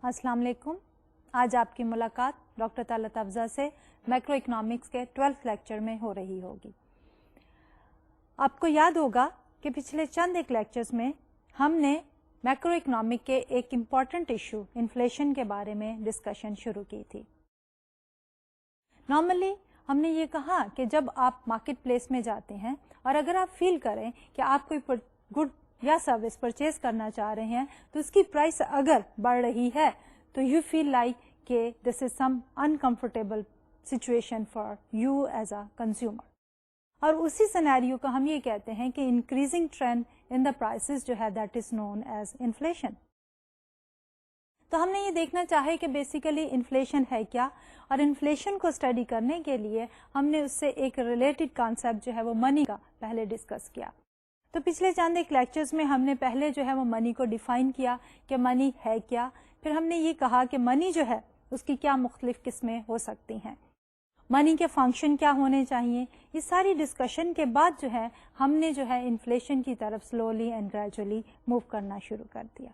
अस्सलाम वालेकुम। आज आपकी मुलाकात डॉक्टर तलत अफजा से मैक्रो इकोनॉमिक्स के 12th लेक्चर में हो रही होगी। आपको याद होगा कि पिछले चंद एक लेक्चर्स में हमने मैक्रो इकोनॉमिक के एक इम्पॉर्टेंट इशू इन्फ्लेशन के बारे में डिस्कशन शुरू की थी। नॉर्मली हमने ये कहा कि जब आप मार्केट प्लेस में जाते हैं और अगर आप फील करें कि आप कोई गुड या सर्विस परचेज करना चाह रहे हैं तो उसकी प्राइस अगर बढ़ रही है तो यू फील लाइक कि this is some uncomfortable situation for you as a consumer. और उसी सिनेरियो को हम ये कहते हैं कि increasing trend in the prices जो है that is known as inflation. तो हमने ये देखना चाहे कि बेसिकली इन्फ्लेशन है क्या, और इन्फ्लेशन को स्टडी करने के लिए हमने उससे एक रिलेटेड कॉन्सेप्ट जो है वो मनी का पहले डिस्कस किया। तो पिछले चंद एक लेक्चर्स में हमने पहले जो है वो मनी को डिफाइन किया कि मनी है क्या, फिर हमने ये कहा कि मनी जो है उसकी क्या मुख्तलिफ किस्में हो सकती हैं, मनी के फंक्शन क्या होने चाहिए। इस सारी डिस्कशन के बाद जो है हमने जो है इन्फ्लेशन की तरफ स्लोली एंड ग्रेजुअली मूव करना शुरू कर दिया।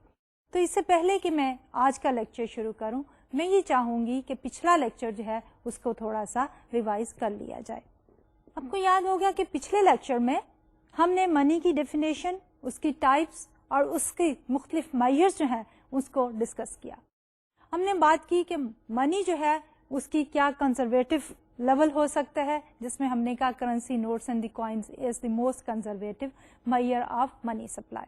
तो इससे पहले कि मैं आज का लेक्चर शुरू करूं, मैं ये चाहूंगी कि पिछला लेक्चर जो है उसको थोड़ा सा रिवाइज कर लिया जाए। आपको याद होगा कि पिछले लेक्चर में हमने मनी की डेफिनेशन, उसकी टाइप्स और उसके मुख्तलिफ मेजर्स जो हैं उसको डिस्कस किया। हमने बात की कि मनी जो है उसकी क्या कंजर्वेटिव लेवल हो सकता है, जिसमें हमने कहा currency notes and the coins is the most conservative measure of money supply.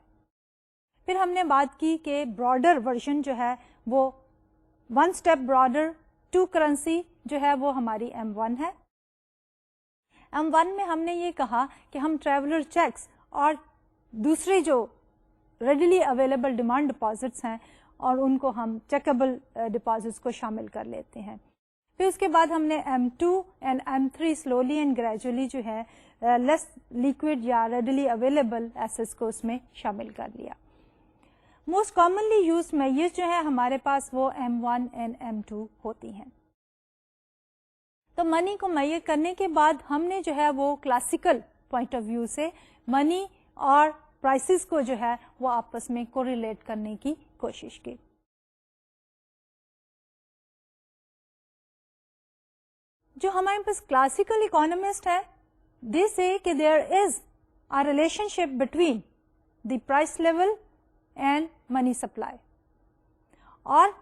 फिर हमने बात की कि ब्रॉडर वर्जन जो है वो one step broader to currency जो है वो हमारी M1 है। M1 में हमने ये कहा कि हम ट्रैवलर चेक्स और दूसरे जो रेडिली अवेलेबल डिमांड डिपॉजिट्स हैं और उनको हम चेकेबल डिपॉजिट्स को शामिल कर लेते हैं। फिर उसके बाद हमने M2 and M3 slowly and gradually जो है लेस लिक्विड या रेडिली अवेलेबल एसेट्स को उसमें शामिल कर लिया। मोस्ट कॉमनली यूज मेजर्स जो है हमारे पास वो M1 एंड M2 होती हैं। तो मनी को मेजर करने के बाद हमने जो है वो क्लासिकल पॉइंट ऑफ व्यू से मनी और प्राइसेस को जो है वो आपस में कोरिलेट करने की कोशिश की। जो हमारे पास क्लासिकल इकोनॉमिस्ट है, दे से कि there is a relationship between the price level and money supply, और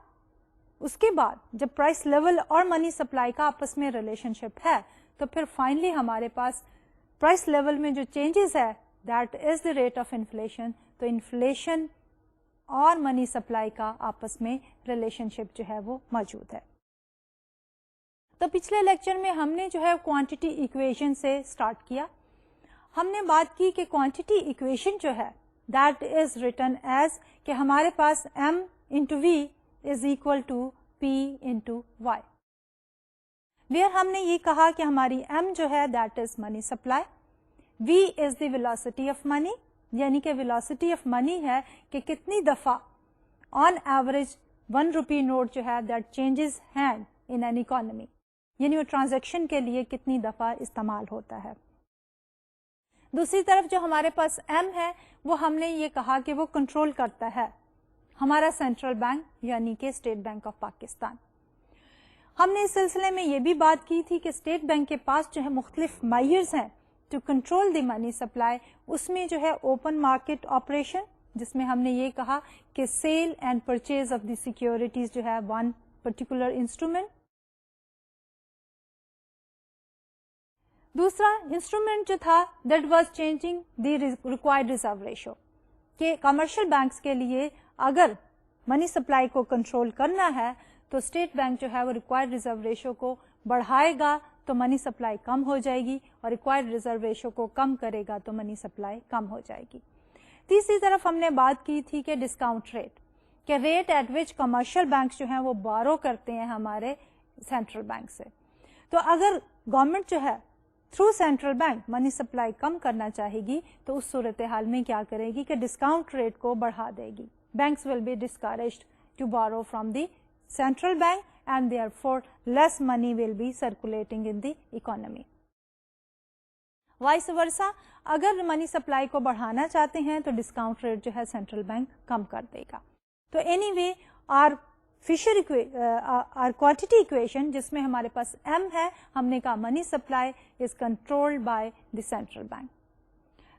उसके बाद जब प्राइस लेवल और मनी सप्लाई का आपस में रिलेशनशिप है तो फिर फाइनली हमारे पास प्राइस लेवल में जो चेंजेस है that is the rate of inflation. तो इन्फ्लेशन और मनी सप्लाई का आपस में रिलेशनशिप जो है वो मौजूद है। तो पिछले लेक्चर में हमने जो है क्वांटिटी इक्वेशन से स्टार्ट किया। हमने बात की कि क्वांटिटी इक्वेशन जो है दैट इज रिटन एज कि हमारे पास M into V is equal to P into Y, where हमने ये कहा कि हमारी M जो है that is money supply, V is the velocity of money, यानी कि वेलोसिटी ऑफ मनी है कि कितनी दफा ऑन एवरेज 1 रुपी नोट जो है that changes hand in an economy, यानी वो ट्रांजैक्शन के लिए कितनी दफा इस्तेमाल होता है। दूसरी तरफ जो हमारे पास M है वो हमने ये कहा कि वो कंट्रोल करता है हमारा सेंट्रल बैंक यानी कि स्टेट बैंक ऑफ पाकिस्तान। हमने इस सिलसिले में ये भी बात की थी कि स्टेट बैंक के पास जो है मुख्तलिफ मेजर्स हैं to control the money supply. उसमें जो है ओपन मार्केट ऑपरेशन, जिसमें हमने ये कहा कि sale and purchase of the securities जो है वन पर्टिकुलर इंस्ट्रूमेंट। दूसरा इंस्ट्रूमेंट जो था that was changing the required reserve ratio, कि कमर्शियल बैंक्स के लिए अगर मनी सप्लाई को कंट्रोल करना है तो स्टेट बैंक जो है वो रिक्वायर्ड रिजर्व रेशो को बढ़ाएगा तो मनी सप्लाई कम हो जाएगी, और रिक्वायर्ड रिजर्व रेशो को कम करेगा तो मनी सप्लाई कम हो जाएगी। तीसरी तरफ हमने बात की थी कि डिस्काउंट रेट, कि rate at which commercial banks जो हैं वो बारो करते हैं हमारे सेंट्रल बैंक से। तो अगर गवर्नमेंट जो है through central bank money supply कम करना चाहेगी तो उस सूरत हाल में क्या करेगी कि डिस्काउंट रेट को बढ़ा देगी। Banks will be discouraged to borrow from the central bank and therefore less money will be circulating in the economy. Vice versa, अगर मनी सप्लाई को बढ़ाना चाहते हैं तो डिस्काउंट रेट जो है सेंट्रल बैंक कम कर देगा। तो एनीवे आवर फिशर और क्वांटिटी इक्वेशन जिसमें हमारे पास M है, हमने कहा money supply is controlled by the central bank.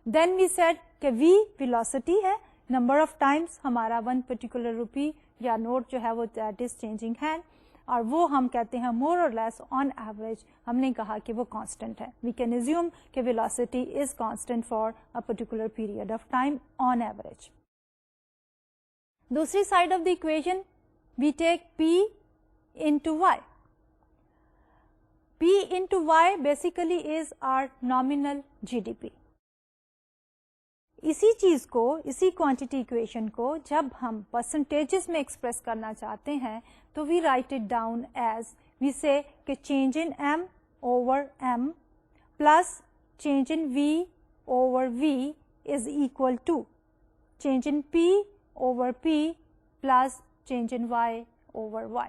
Then we said कि V वेलोसिटी है, नंबर ऑफ टाइम्स हमारा वन पर्टिकुलर रुपी या नोट जो है वो दैट इज चेंजिंग हैंड, और वो हम कहते हैं मोर और लेस ऑन एवरेज, हमने कहा कि वो कांस्टेंट है. वी कैन एज्यूम कि velocity is constant for a particular period of time on average. दूसरी side of the equation we take P into Y. P into Y basically is our nominal GDP. इसी चीज को, इसी quantity equation को जब हम percentages में express करना चाहते हैं तो we write it down as, we say कि change in M over M plus change in V over V is equal to change in P over P plus change in Y over Y.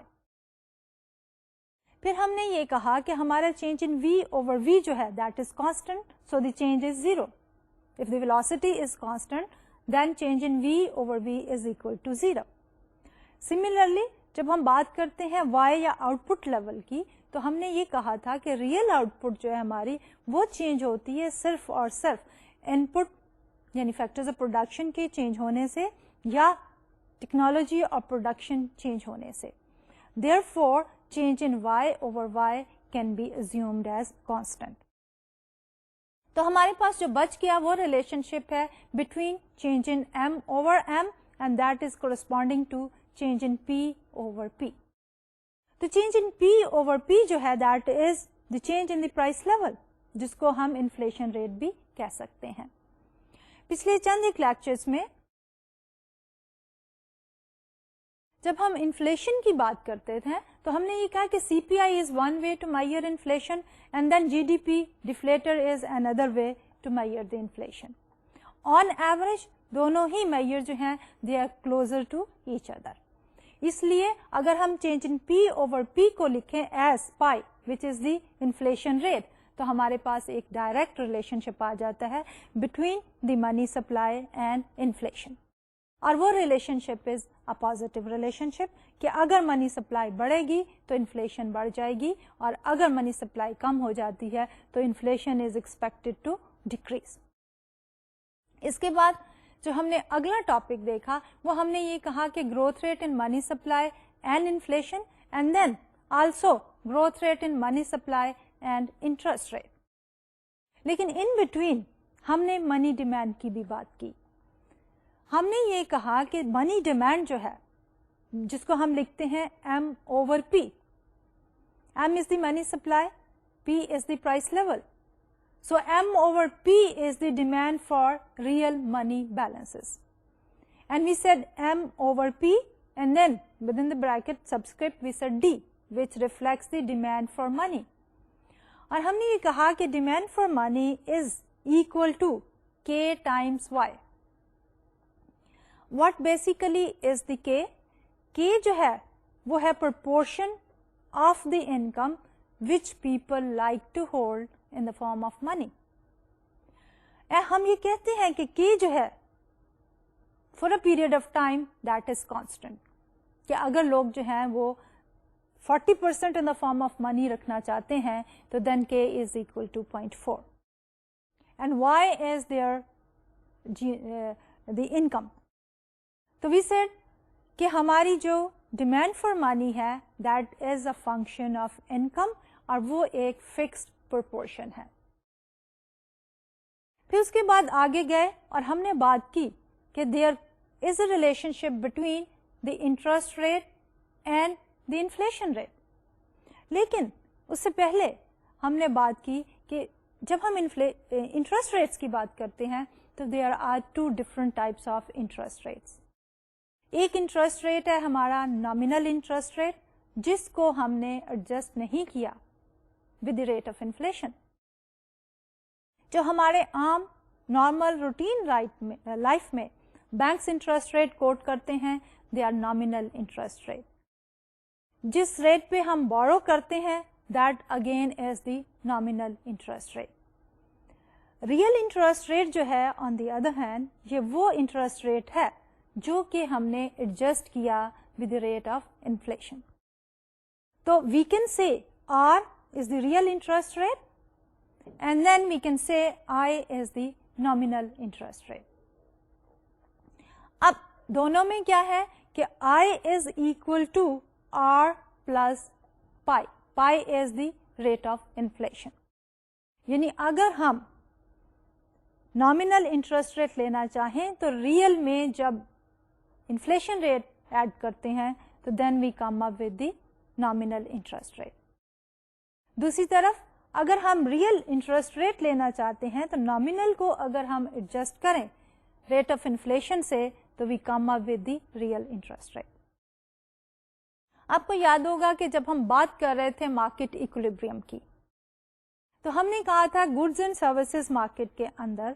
फिर हमने ये कहा कि हमारा change in V over V जो है that is constant, so the change is zero. If the velocity is constant then change in V over V is equal to zero. Similarly जब हम बात करते हैं Y या आउटपुट लेवल की, तो हमने ये कहा था कि रियल आउटपुट जो है हमारी वो चेंज होती है सिर्फ और सिर्फ इनपुट यानी फैक्टर्स ऑफ प्रोडक्शन के चेंज होने से या टेक्नोलॉजी और प्रोडक्शन चेंज होने से. Therefore, change in Y over Y can be assumed as constant. तो हमारे पास जो बच गया वो रिलेशनशिप है between change in M over M and that is corresponding to change in P over P. तो change in P over P जो है that is the change in the price level, जिसको हम inflation rate भी कह सकते हैं. पिछले चंद एक लेक्चर्स में जब हम इन्फ्लेशन की बात करते थे तो हमने ये कहा कि CPI is one way to measure inflation and then GDP deflator is another way to measure the inflation. On average दोनों ही मेजर जो हैं they are closer to each other. इसलिए अगर हम change in P over P को लिखें as pi which is the inflation rate, तो हमारे पास एक डायरेक्ट रिलेशनशिप आ जाता है between the money supply and inflation. और वो relationship is a positive relationship कि अगर मनी सप्लाई बढ़ेगी तो इन्फ्लेशन बढ़ जाएगी और अगर मनी सप्लाई कम हो जाती है तो inflation is expected to decrease. इसके बाद जो हमने अगला टॉपिक देखा वो हमने ये कहा कि growth rate in money supply and inflation and then also growth rate in money supply and interest rate. लेकिन इन बिटवीन हमने मनी डिमांड की भी बात की. हमने ये कहा कि मनी डिमांड जो है जिसको हम लिखते हैं M over P. M is the money supply, P is the price level. So M over P is the demand for real money balances. And we said M over P and then within the bracket subscript we said D which reflects the demand for money. और हमने ये कहा कि demand for money is equal to K times Y. What basically is the K? K जो है वो है proportion of the income which people like to hold in the form of money. हम ये कहते हैं कि K जो है for a period of time that is constant. कि अगर लोग जो हैं वो 40% in the form of money रखना चाहते हैं तो then K is equal to 0.4. And why is there the income? तो we said कि हमारी जो डिमांड फॉर मनी है that is a function of income और वो एक फिक्स्ड प्रोपोर्शन है. फिर उसके बाद आगे गए और हमने बात की कि there is a relationship between the interest rate and the inflation rate. लेकिन उससे पहले हमने बात की कि जब हम इंटरेस्ट रेट्स की बात करते हैं तो there are two different types of interest rates. एक इंटरेस्ट रेट है हमारा नॉमिनल इंटरेस्ट रेट जिसको हमने एडजस्ट नहीं किया with the rate of inflation. जो हमारे आम नॉर्मल रूटीन लाइफ में बैंक्स इंटरेस्ट रेट कोट करते हैं they are nominal interest rate. जिस रेट पे हम बोरो करते हैं that again is the nominal interest rate. Real interest rate जो है ऑन द अदर हैंड ये वो इंटरेस्ट रेट है जो कि हमने एडजस्ट किया with the rate of inflation. So we can say R is the real interest rate, and then we can say I is the nominal interest rate. अब दोनों में क्या है कि I is equal to R plus pi. Pi is the rate of inflation. यानी अगर हम nominal interest rate लेना चाहें तो रियल में जब इन्फ्लेशन रेट ऐड करते हैं तो then we come up with the nominal interest rate. दूसरी तरफ अगर हम रियल इंटरेस्ट रेट लेना चाहते हैं तो नॉमिनल को अगर हम एडजस्ट करें रेट ऑफ इन्फ्लेशन से तो we come up with the real interest rate. आपको याद होगा कि जब हम बात कर रहे थे मार्केट इक्विलिब्रियम की तो हमने कहा था गुड्स एंड सर्विसेज मार्केट के अंदर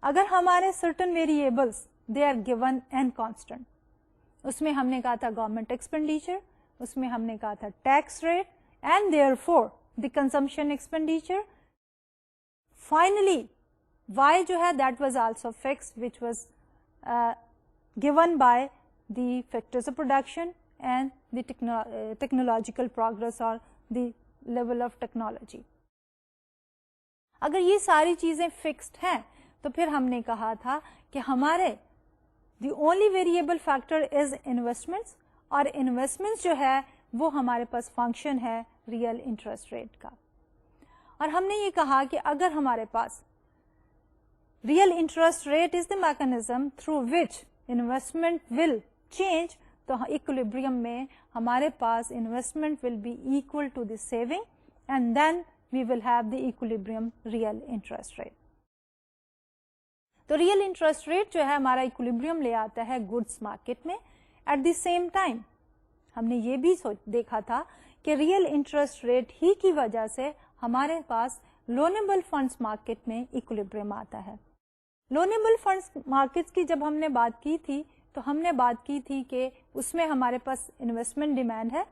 अगर हमारे certain variables they are given and constant, उसमें हमने कहा था गवर्नमेंट एक्सपेंडिचर, उसमें हमने कहा था tax rate and therefore the consumption expenditure. Finally Y जो है that was also fixed which was given by the factors of production and the technological progress or the level of technology. अगर ये सारी चीजें फिक्स्ड हैं तो फिर हमने कहा था कि हमारे the only variable factor is investments, और investments जो है वो हमारे पास फंक्शन है रियल इंटरेस्ट रेट का. और हमने ये कहा कि अगर हमारे पास real interest rate is the mechanism through which investment will change, तो इक्विलिब्रियम में हमारे पास investment will be equal to the saving and then we will have the equilibrium real interest rate. तो रियल इंटरेस्ट रेट जो है हमारा equilibrium ले आता है गुड्स मार्केट में. एट द सेम टाइम हमने ये भी देखा था कि रियल इंटरेस्ट रेट ही की वजह से हमारे पास लोनेबल फंड्स मार्केट में इक्विलिब्रियम आता है. लोनेबल फंड्स मार्केट्स की जब हमने बात की थी तो हमने बात की थी कि उसमें हमारे पास इन्वेस्टमेंट डिमांड है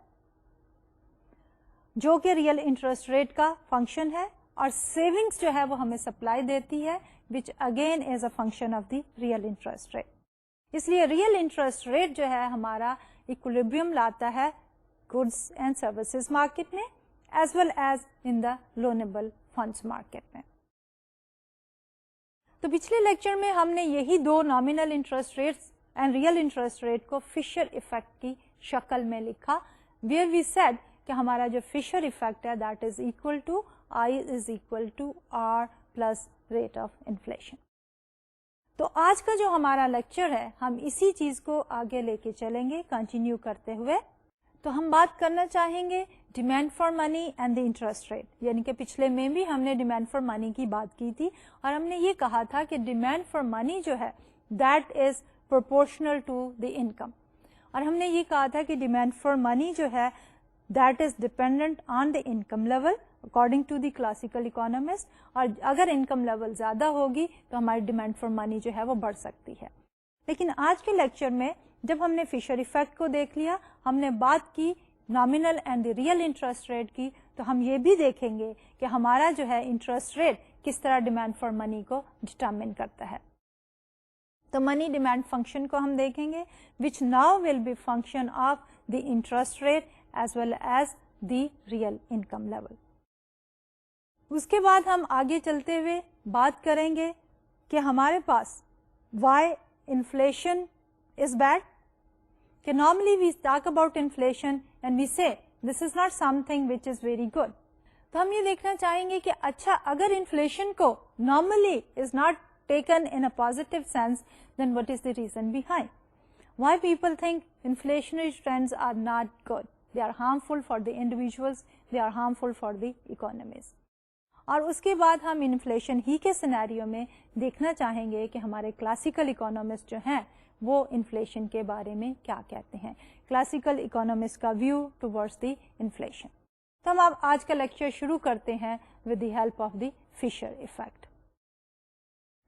जो कि रियल इंटरेस्ट रेट का फंक्शन है, और सेविंग्स जो है वो हमें सप्लाई देती है which again is a function of the real interest rate. इसलिए रियल इंटरेस्ट रेट जो है हमारा इक्विलिब्रियम लाता है गुड्स एंड सर्विसेज मार्केट में as well as in the loanable funds market में. तो पिछले लेक्चर में हमने यही दो nominal interest rates and real interest rate को फिशर इफेक्ट की शक्ल में लिखा, वेयर वी सेड कि हमारा जो फिशर इफेक्ट है that is equal to I is equal to R plus rate of inflation. तो आज का जो हमारा लेक्चर है हम इसी चीज को आगे लेके चलेंगे कंटिन्यू करते हुए. तो हम बात करना चाहेंगे demand for money and the interest rate, यानी कि पिछले में भी हमने डिमांड फॉर मनी की बात की थी और हमने ये कहा था कि डिमांड फॉर मनी जो है that is proportional to the income, और हमने ये कहा था कि डिमांड फॉर मनी जो है that is dependent on the income level according to the classical economist, और अगर इनकम लेवल ज्यादा होगी तो हमारी डिमांड फॉर मनी जो है वो बढ़ सकती है. लेकिन आज के लेक्चर में जब हमने फिशर इफेक्ट को देख लिया, हमने बात की nominal and the real interest rate की, तो हम ये भी देखेंगे कि हमारा जो है इंटरेस्ट रेट किस तरह डिमांड फॉर मनी को डिटरमिन करता है. तो मनी डिमांड फंक्शन को हम देखेंगे which now will be function of the interest rate as well as the real income level. उसके बाद हम आगे चलते हुए बात करेंगे कि हमारे पास वाई इन्फ्लेशन इज बैड, कि normally we talk about inflation and we say this is not something which is very good. तो हम ये देखना चाहेंगे कि अच्छा अगर इन्फ्लेशन को normally is not taken in a positive sense, then what is the reason behind? Why people think inflationary trends are not good? They are harmful for the individuals, they are harmful for the economies. और उसके बाद हम inflation ही के scenario में देखना चाहेंगे कि हमारे क्लासिकल इकोनॉमिस्ट जो हैं वो इन्फ्लेशन के बारे में क्या कहते हैं, क्लासिकल इकोनॉमिस्ट का व्यू टुवर्ड्स द इन्फ्लेशन. तो हम अब आज का लेक्चर शुरू करते हैं with the help of the Fisher effect.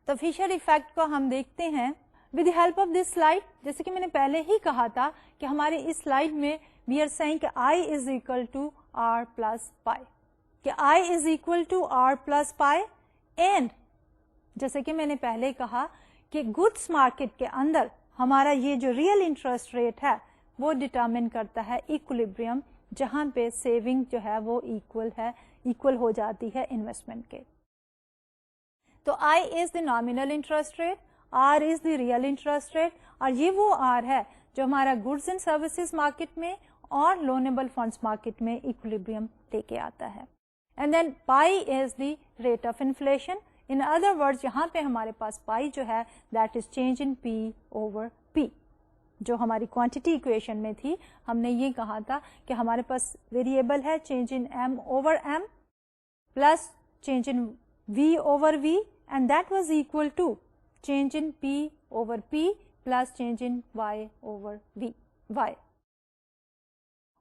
तो फिशर इफेक्ट को हम देखते हैं with the help of this slide. जैसे कि मैंने पहले ही कहा था कि हमारे इस स्लाइड में वी आर सेइंग कि I is equal to R plus pi, कि I is equal to R plus pi, and जैसे कि मैंने पहले कहा कि गुड्स मार्केट के अंदर हमारा ये जो रियल इंटरेस्ट रेट है وہ ڈٹرمن کرتا ہے ایکولیبریم, جہاں پہ سیونگ جو ہے وہ ایکول ہو جاتی ہے انویسٹمنٹ کے. تو I is the nominal interest rate, R is the real interest rate, اور یہ وہ R ہے جو ہمارا گڈس اینڈ سروسز مارکیٹ میں اور لونیبل فنڈس مارکیٹ میں ایکولیبریم لے کے آتا ہے. And then pi is the rate of inflation. In other word یہاں پہ ہمارے پاس پائی جو ہے that is change in P over P. جو ہماری کوانٹٹی ایکویشن میں تھی, ہم نے یہ کہا تھا کہ ہمارے پاس ویریبل ہے change in M over M plus change in V over V, and that was equal to change in P over P plus change in Y over V Y.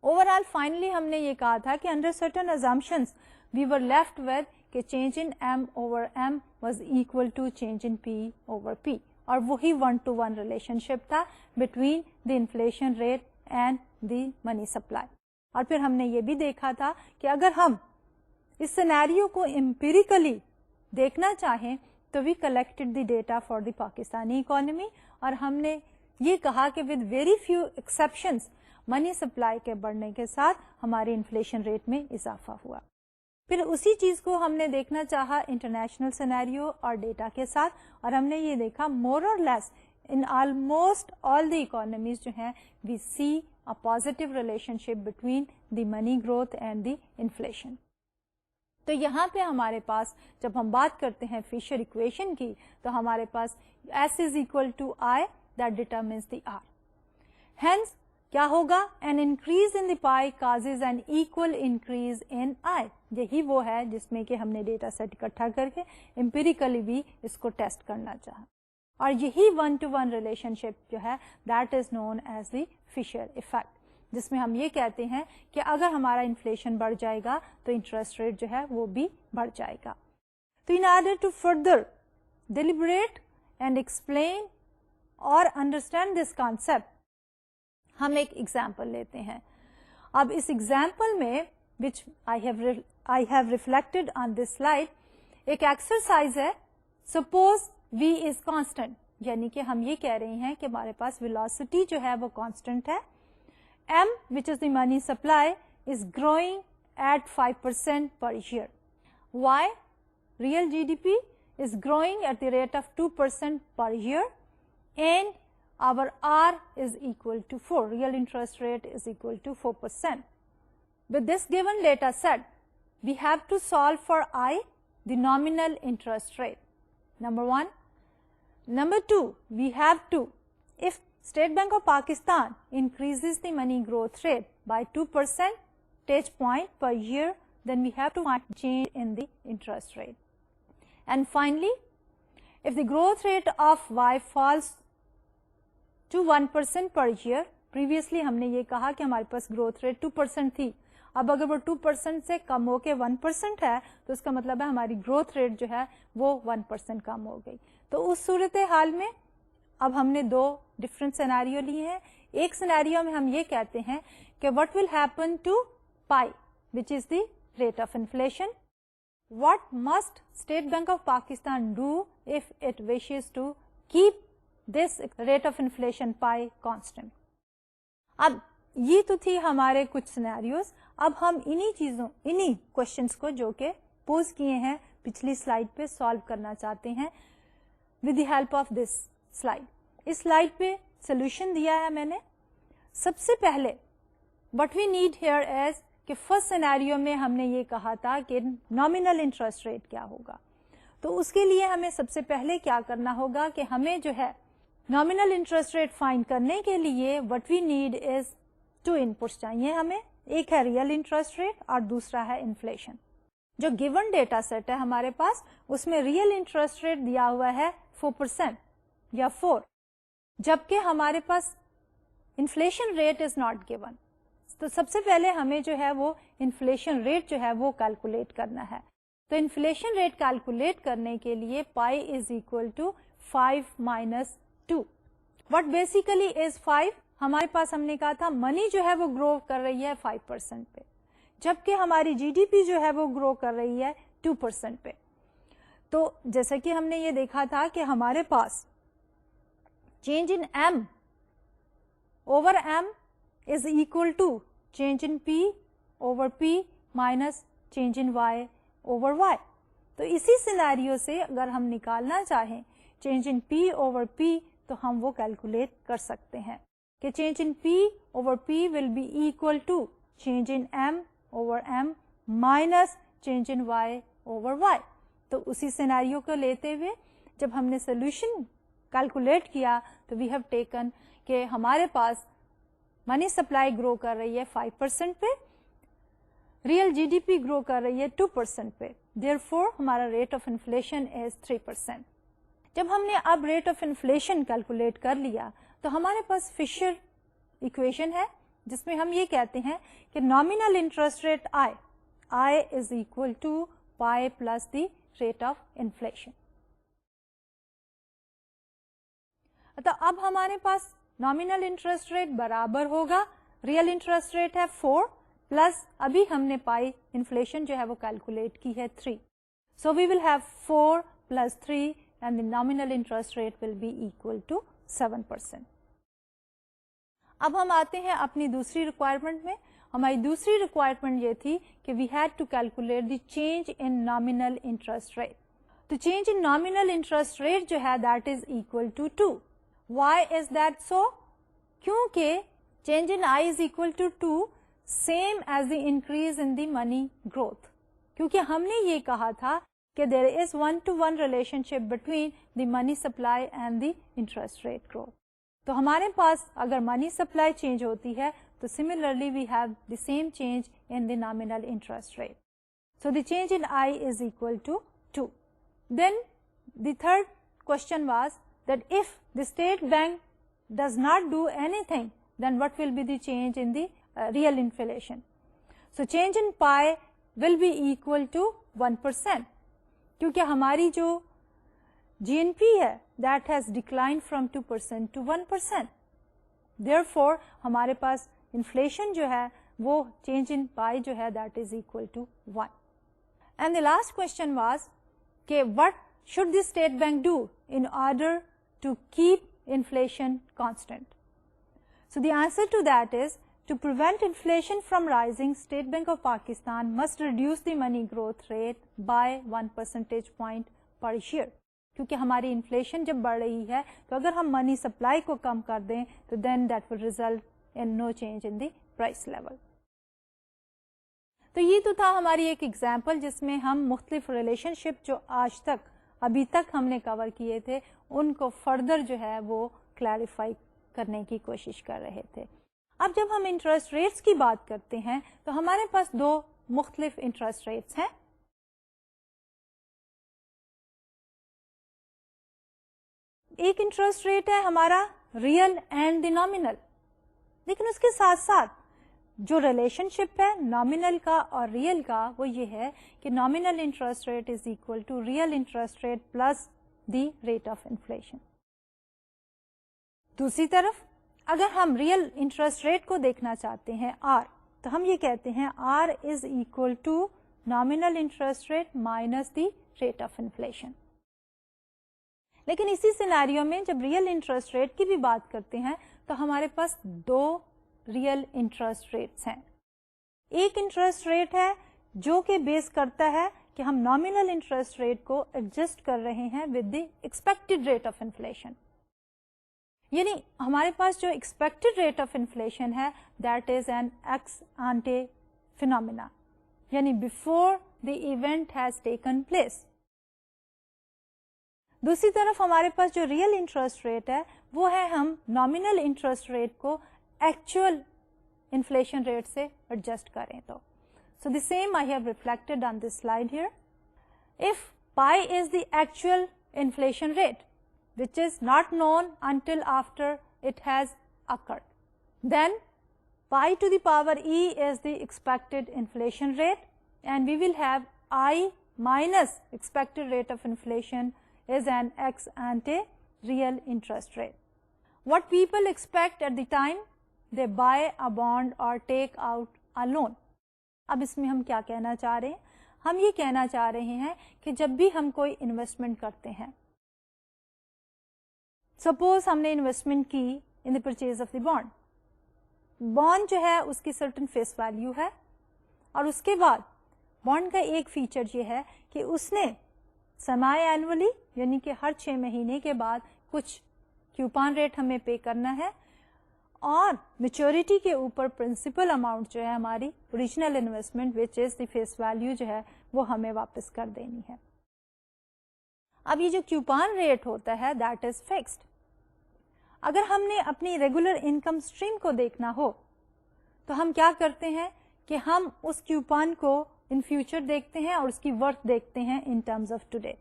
Overall finally ہم نے یہ کہا تھا کہ under certain assumptions we were left with کہ change in M over M was equal to change in P over P, اور وہی 1-to-1 relation شپ تھا between the inflation rate and the money supply. اور پھر ہم نے یہ بھی دیکھا تھا کہ اگر ہم اس سینیریو کو امپیریکلی دیکھنا چاہیں تو we collected the data for the Pakistani economy, اور ہم نے یہ کہا کہ with very few exceptions money supply کے بڑھنے کے ساتھ ہماری انفلیشن ریٹ میں اضافہ ہوا. پھر اسی چیز کو ہم نے دیکھنا چاہا انٹرنیشنل سینیریو اور ڈیٹا کے ساتھ, اور ہم نے یہ دیکھا مور اور لیس in almost all the economies جو ہیں we see a positive relationship between the money growth and the inflation. تو یہاں پہ ہمارے پاس جب ہم بات کرتے ہیں فشر اکویشن کی تو ہمارے پاس S is equal to I that determines the R. Hence کیا ہوگا, an increase in the pie causes an equal increase in I. یہی وہ ہے جس میں کہ ہم نے ڈیٹا سیٹ اکٹھا کر کے امپیریکلی بھی اس کو ٹیسٹ کرنا چاہا, اور یہی 1-to-1 ریلیشن شپ جو ہے that is known as the Fisher effect, جس میں ہم یہ کہتے ہیں کہ اگر ہمارا انفلیشن بڑھ جائے گا تو انٹرسٹ ریٹ جو ہے وہ بھی بڑھ جائے گا. تو in order to further deliberate and explain اور انڈرسٹینڈ دس کانسیپٹ ہم ایک ایگزامپل لیتے ہیں. اب اس ایگزامپل میں which I have reflected on this slide ایک ایکسرسائز ہے. Suppose V is constant, یعنی کہ ہم یہ کہہ رہے ہیں کہ ہمارے پاس velocity جو ہے وہ constant ہے. M which is the money supply is growing at 5% per year. Y real GDP is growing at the rate of 2% per year, and our R is equal to 4. Real interest rate is equal to 4%. With this given data set, we have to solve for I, the nominal interest rate. Number one. Number two, we have to, if State Bank of Pakistan increases the money growth rate by 2 percentage point per year, then we have to find change in the interest rate. And finally, if the growth rate of Y falls to 1% per year, previously ہم نے یہ کہا کہ ہمارے پاس growth rate 2% تھی, اب اگر وہ 2% سے کم ہو کے 1% ہے تو اس کا مطلب ہے ہماری گروتھ ریٹ جو ہے وہ 1% کم ہو گئی. تو اس صورت حال میں اب ہم نے دو ڈفرینٹ سینیریو لیے ہیں. ایک سینیریو میں ہم یہ کہتے ہیں کہ what will happen to pi which is the rate of inflation, what must State Bank of Pakistan do if it wishes to keep this rate of inflation pi constant. اب یہ تو تھی ہمارے کچھ سینیریوز. اب ہم انہی کوشچنس کو جو کہ پوز کیے ہیں پچھلی سلائیڈ پہ سالو کرنا چاہتے ہیں with the help of this slide. اس سلائیڈ پہ سولوشن دیا ہے میں نے. سب سے پہلے what we need here is کہ فرسٹ سینیریو میں ہم نے یہ کہا تھا کہ نامینل انٹرسٹ ریٹ کیا ہوگا. تو اس کے لیے ہمیں سب سے پہلے کیا کرنا ہوگا کہ ہمیں جو ہے نامینل انٹرسٹ ریٹ فائنڈ کرنے کے لیے what we need is 2 inputs چاہیے ہمیں. ایک ہے ریئل انٹرسٹ ریٹ اور دوسرا ہے انفلیشن. جو گیون ڈیٹا سیٹ ہے ہمارے پاس اس میں ریئل انٹرسٹ ریٹ دیا ہوا ہے 4% یا 4, جبکہ ہمارے پاس inflation rate is not given. تو سب سے پہلے ہمیں جو ہے وہ انفلیشن ریٹ جو ہے وہ کیلکولیٹ کرنا ہے. تو انفلیشن ریٹ کیلکولیٹ کرنے کے لیے pi is equal to 5 minus 2. What basically is 5. ہمارے پاس ہم نے کہا تھا منی جو ہے وہ گرو کر رہی ہے 5% پہ, جبکہ ہماری جی ڈی پی جو ہے وہ گرو کر رہی ہے 2% پہ. تو جیسا کہ ہم نے یہ دیکھا تھا کہ ہمارے پاس change in M over M is equal to change in P over P minus change in Y over Y. तो इसी सिनेरियो से अगर हम निकालना चाहें change in P over P तो हम वो कैलकुलेट कर सकते हैं कि change in P over P will be equal to change in M over M minus change in Y over Y. तो उसी सिनेरियो को लेते हुए जब हमने सोल्यूशन कैलकुलेट किया तो वी हैव टेकन कि हमारे पास मनी सप्लाई ग्रो कर रही है 5% पे, रियल जीडीपी ग्रो कर रही है 2% पे, देयरफॉर हमारा रेट ऑफ इन्फ्लेशन इज 3%. जब हमने अब रेट ऑफ इन्फ्लेशन कैलकुलेट कर लिया तो हमारे पास फिशर इक्वेशन है जिसमें हम ये कहते हैं कि nominal interest rate I is equal to pi plus the rate of inflation. तो अब हमारे पास नॉमिनल इंटरेस्ट रेट बराबर होगा, रियल इंटरेस्ट रेट है 4 प्लस अभी हमने पाई इन्फ्लेशन जो है वो कैलकुलेट की है 3. So we will have 4 plus 3 and the nominal interest rate will be equal to 7%. अब हम आते हैं अपनी दूसरी रिक्वायरमेंट में. हमारी दूसरी रिक्वायरमेंट ये थी कि we had to calculate the change in nominal interest rate. तो change in nominal interest rate जो है that is equal to 2. Why is that so? क्योंकि change in I is equal to 2 same as the increase in the money growth. क्योंकि हमने ये कहा था कि there is 1-to-1 relationship between the money supply and the interest rate growth. तो हमारे पास अगर money supply change होती है तो similarly we have the same change in the nominal interest rate. So the change in I is equal to 2. Then the third question was that if the state bank does not do anything, then what will be the change in the real inflation? So change in pi will be equal to 1%. क्योंकि हमारी जो GNP है that has declined from 2% to 1%. Therefore हमारे पास inflation जो है वो change in pi जो है that is equal to 1. And the last question was कि what should the state bank do in order to keep inflation constant? So the answer to that is to prevent inflation from rising, State Bank of Pakistan must reduce the money growth rate by 1 percentage point per year. क्योंकि हमारी inflation जब बढ़ रही है तो अगर हम money supply को कम कर दें तो then that will result in no change in the price level. तो ये तो था हमारी एक एग्जाम्पल जिसमें हम मुख्तलिफ रिलेशनशिप जो आज तक अभी तक हमने कवर किए थे उनको फर्दर जो है वो क्लैरिफाई करने की कोशिश कर रहे थे. अब जब हम इंटरेस्ट रेट्स की बात करते हैं तो हमारे पास दो मुख्तलिफ इंटरेस्ट रेट्स हैं. एक इंटरेस्ट रेट है हमारा रियल एंड द नॉमिनल, लेकिन उसके साथ साथ जो रिलेशनशिप है नॉमिनल का और रियल का वो ये है कि nominal interest rate is equal to real interest rate plus the rate of inflation. दूसरी तरफ अगर हम रियल इंटरेस्ट रेट को देखना चाहते हैं R, तो हम ये कहते हैं R is equal to nominal interest rate minus the rate of inflation. लेकिन इसी सिनेरियो में जब रियल इंटरेस्ट रेट की भी बात करते हैं तो हमारे पास दो रियल इंटरेस्ट रेट्स हैं. एक इंटरेस्ट रेट है जो कि बेस करता है कि हम नॉमिनल इंटरेस्ट रेट को एडजस्ट कर रहे हैं with the expected rate of inflation. यानी हमारे पास जो एक्सपेक्टेड रेट ऑफ इन्फ्लेशन है that is an ex ante phenomena, यानी before the event has taken place. दूसरी तरफ हमारे पास जो रियल इंटरेस्ट रेट है वो है हम नॉमिनल इंटरेस्ट रेट को एक्चुअल इन्फ्लेशन रेट से एडजस्ट करें तो. So the same I have reflected on this slide here. If pi is the actual inflation rate which is not known until after it has occurred, then pi to the power e is the expected inflation rate and we will have I minus expected rate of inflation is an ex ante real interest rate. What people expect at the time they buy a bond or take out a loan. अब इसमें हम क्या कहना चाह रहे हैं? हम ये कहना चाह रहे हैं कि जब भी हम कोई इन्वेस्टमेंट करते हैं, सपोज हमने इन्वेस्टमेंट की in the purchase of the bond, bond जो है उसकी सर्टन फेस वैल्यू है, और उसके बाद बॉन्ड का एक फीचर ये है कि उसने सेमी एनुअली यानी कि हर 6 महीने के बाद कुछ कूपन रेट हमें पे करना है, और मेच्योरिटी के ऊपर प्रिंसिपल अमाउंट जो है हमारी original investment which is the face value जो है वो हमें वापस कर देनी है। अब ये जो कूपन रेट होता है दैट इज फिक्स्ड। अगर हमने अपनी रेगुलर इनकम स्ट्रीम को देखना हो तो हम क्या करते हैं कि हम उस कूपन को इन फ्यूचर देखते हैं और उसकी वर्थ देखते हैं in terms of today.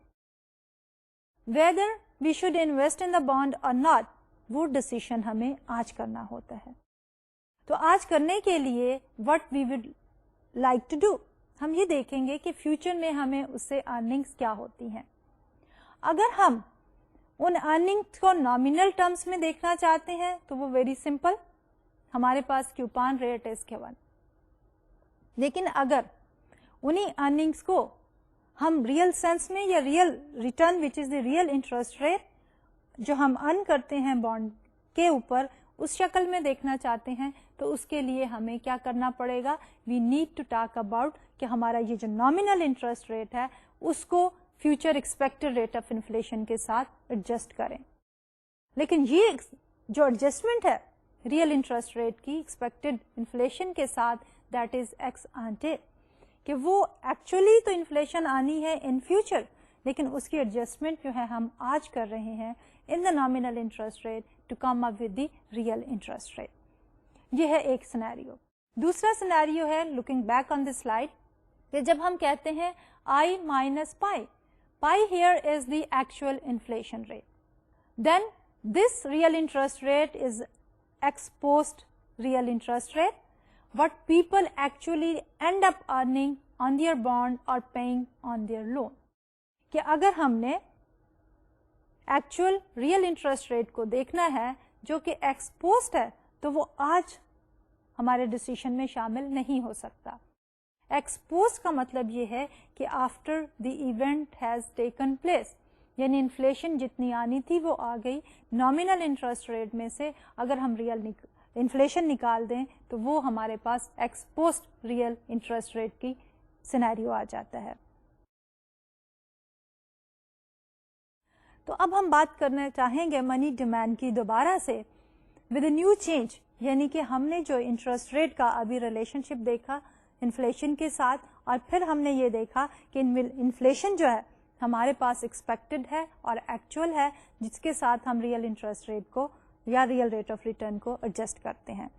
Whether we should invest in the bond और नॉट, वो डिसीजन हमें आज करना होता है। तो आज करने के लिए what we would like to do, हम ये देखेंगे कि फ्यूचर में हमें उससे अर्निंग्स क्या होती हैं। अगर हम उन अर्निंग्स को नॉमिनल टर्म्स में देखना चाहते हैं तो वो वेरी सिंपल, हमारे पास कूपन रेट इज गिवन। लेकिन अगर उन्हीं अर्निंग्स को हम रियल सेंस में या real return which is the real interest rate जो हम अर्न करते हैं बॉन्ड के ऊपर, उस शक्ल में देखना चाहते हैं, तो उसके लिए हमें क्या करना पड़ेगा, we need to talk about कि हमारा ये जो नॉमिनल इंटरेस्ट रेट है उसको future expected rate of inflation के साथ एडजस्ट करें। लेकिन ये जो एडजस्टमेंट है रियल इंटरेस्ट रेट की एक्सपेक्टेड इन्फ्लेशन के साथ, दैट इज एक्स आंटे, कि वो एक्चुअली तो इन्फ्लेशन आनी है इन फ्यूचर, लेकिन उसकी एडजस्टमेंट जो है हम आज कर रहे हैं in the nominal interest rate to come up with the real interest rate. ये है एक सिनेरियो। दूसरा सिनेरियो है looking back on the slide, कि जब हम कहते हैं I minus pi, pi here is the actual inflation rate, then this real interest rate is ex post real interest rate, what people actually end up earning on their bond or paying on their loan। कि अगर हमने actual real interest rate को देखना है जो कि x post है, तो वो आज हमारे डिसीजन में शामिल नहीं हो सकता। एक्स पोस्ट का मतलब ये है कि after the event has taken place, यानी इन्फ्लेशन जितनी आनी थी वो आ गई। नॉमिनल इंटरेस्ट रेट में से अगर हम रियल इन्फ्लेशन निकाल दें तो वो हमारे पास ex post real interest rate की सिनेरियो आ जाता है। तो अब हम बात करना चाहेंगे मनी डिमांड की दोबारा से विद न्यू चेंज, यानी कि हमने जो इंटरेस्ट रेट का अभी रिलेशनशिप देखा इन्फ्लेशन के साथ, और फिर हमने ये देखा कि इन्फ्लेशन जो है हमारे पास एक्सपेक्टेड है और एक्चुअल है, जिसके साथ हम रियल इंटरेस्ट रेट को या रियल रेट ऑफ रिटर्न को एडजस्ट करते हैं।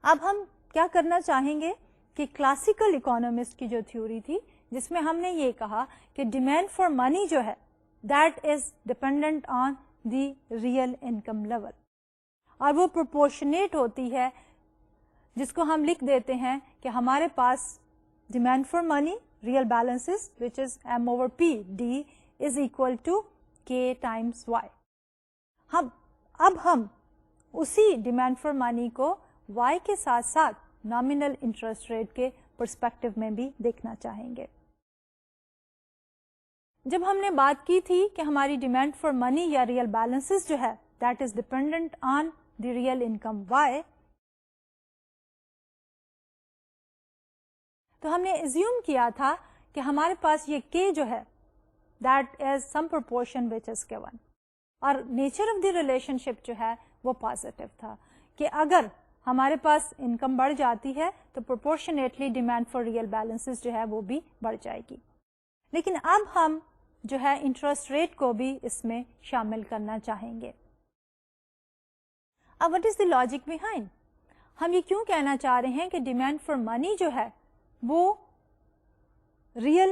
अब हम क्या करना चाहेंगे कि क्लासिकल इकोनॉमिस्ट की जो थ्योरी थी जिसमें हमने ये कहा कि डिमांड फॉर मनी जो है that is dependent on the real income level, और वो प्रोपोर्शनेट होती है, जिसको हम लिख देते हैं कि हमारे पास demand for money real balances which is m over p d is equal to k times y। अब हम उसी डिमांड फॉर मनी को y के साथ साथ नॉमिनल इंटरेस्ट रेट के पर्सपेक्टिव में भी देखना चाहेंगे। जब हमने बात की थी कि हमारी डिमांड फॉर मनी या रियल बैलेंसेस जो है that is dependent on the real income y, तो हमने एज्यूम किया था कि हमारे पास ये k जो है that is some proportion which is given, और नेचर ऑफ द रिलेशनशिप जो है वो पॉजिटिव था कि अगर हमारे पास इनकम बढ़ जाती है तो proportionately demand for real balances जो है वो भी बढ़ जाएगी। लेकिन अब हम जो है इंटरेस्ट रेट को भी इसमें शामिल करना चाहेंगे। अब what is the logic behind, हम ये क्यों कहना चाह रहे हैं कि डिमांड फॉर मनी जो है वो रियल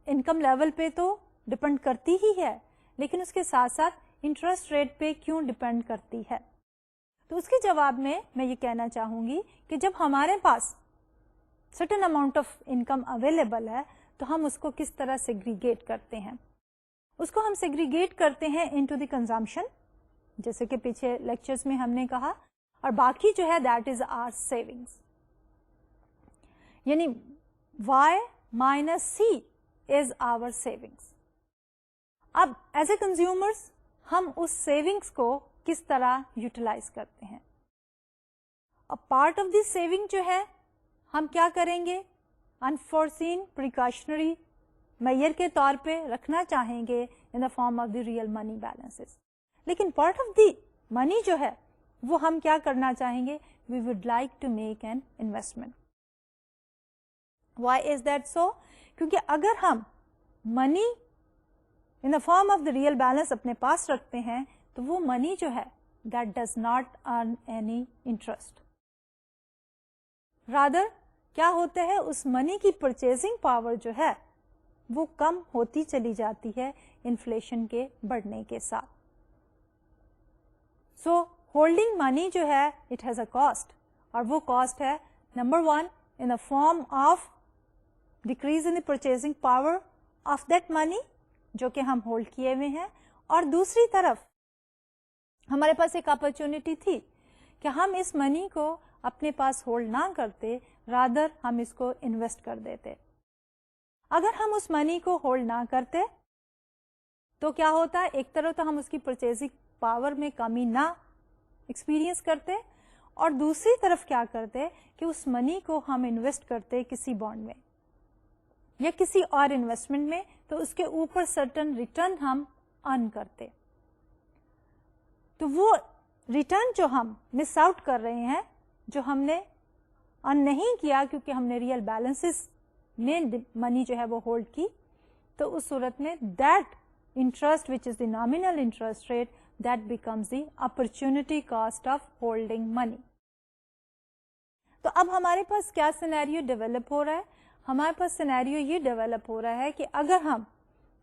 इनकम लेवल पे तो डिपेंड करती ही है, लेकिन उसके साथ साथ इंटरेस्ट रेट पे क्यों डिपेंड करती है? तो उसके जवाब में मैं ये कहना चाहूंगी कि जब हमारे पास certain amount of income available है तो हम उसको किस तरह सेग्रीगेट करते हैं। उसको हम सेग्रीगेट करते हैं इनटू द कंजम्पशन, जैसे कि पीछे लेक्चर्स में हमने कहा, और बाकी जो है दैट इज आवर सेविंग्स, यानी y minus c is our savings. अब एज ए कंज्यूमर्स हम उस सेविंग्स को किस तरह यूटिलाइज करते हैं। पार्ट ऑफ दिस सेविंग जो है हम क्या करेंगे, अनफोर्सीन प्रिकॉशनरी मेजर के तौर पे रखना चाहेंगे in the form of the real money balances. लेकिन पार्ट ऑफ द मनी जो है वो हम क्या करना चाहेंगे, we would like to make an investment. Why is that so? क्योंकि अगर हम money in the form of the real balance अपने पास रखते हैं तो वो मनी जो है that does not earn any interest. Rather क्या होता है, उस मनी की परचेजिंग पावर जो है वो कम होती चली जाती है इन्फ्लेशन के बढ़ने के साथ। सो होल्डिंग मनी जो है इट हैज अ कॉस्ट, और वो कॉस्ट है number 1 in the form of decrease in the purchasing power of that money जो कि हम होल्ड किए हुए हैं, और दूसरी तरफ हमारे पास एक अपॉर्चुनिटी थी कि हम इस मनी को अपने पास होल्ड ना करते, रादर हम इसको इन्वेस्ट कर देते। अगर हम उस मनी को होल्ड ना करते तो क्या होता है, एक तरफ तो हम उसकी परचेजिंग पावर में कमी ना एक्सपीरियंस करते, और दूसरी तरफ क्या करते कि उस मनी को हम इन्वेस्ट करते किसी बॉन्ड में या किसी और इन्वेस्टमेंट में, तो उसके ऊपर सर्टेन रिटर्न हम अर्न करते। तो वो रिटर्न जो हम मिस आउट कर रहे हैं, जो हमने अर्न नहीं किया क्योंकि हमने रियल बैलेंसेस में मनी जो है वो होल्ड की, तो उस सूरत में that interest which is the nominal interest rate that becomes the opportunity cost of holding money. तो अब हमारे पास क्या सिनेरियो डेवलप हो रहा है, हमारे पास सिनेरियो ये डेवलप हो रहा है कि अगर हम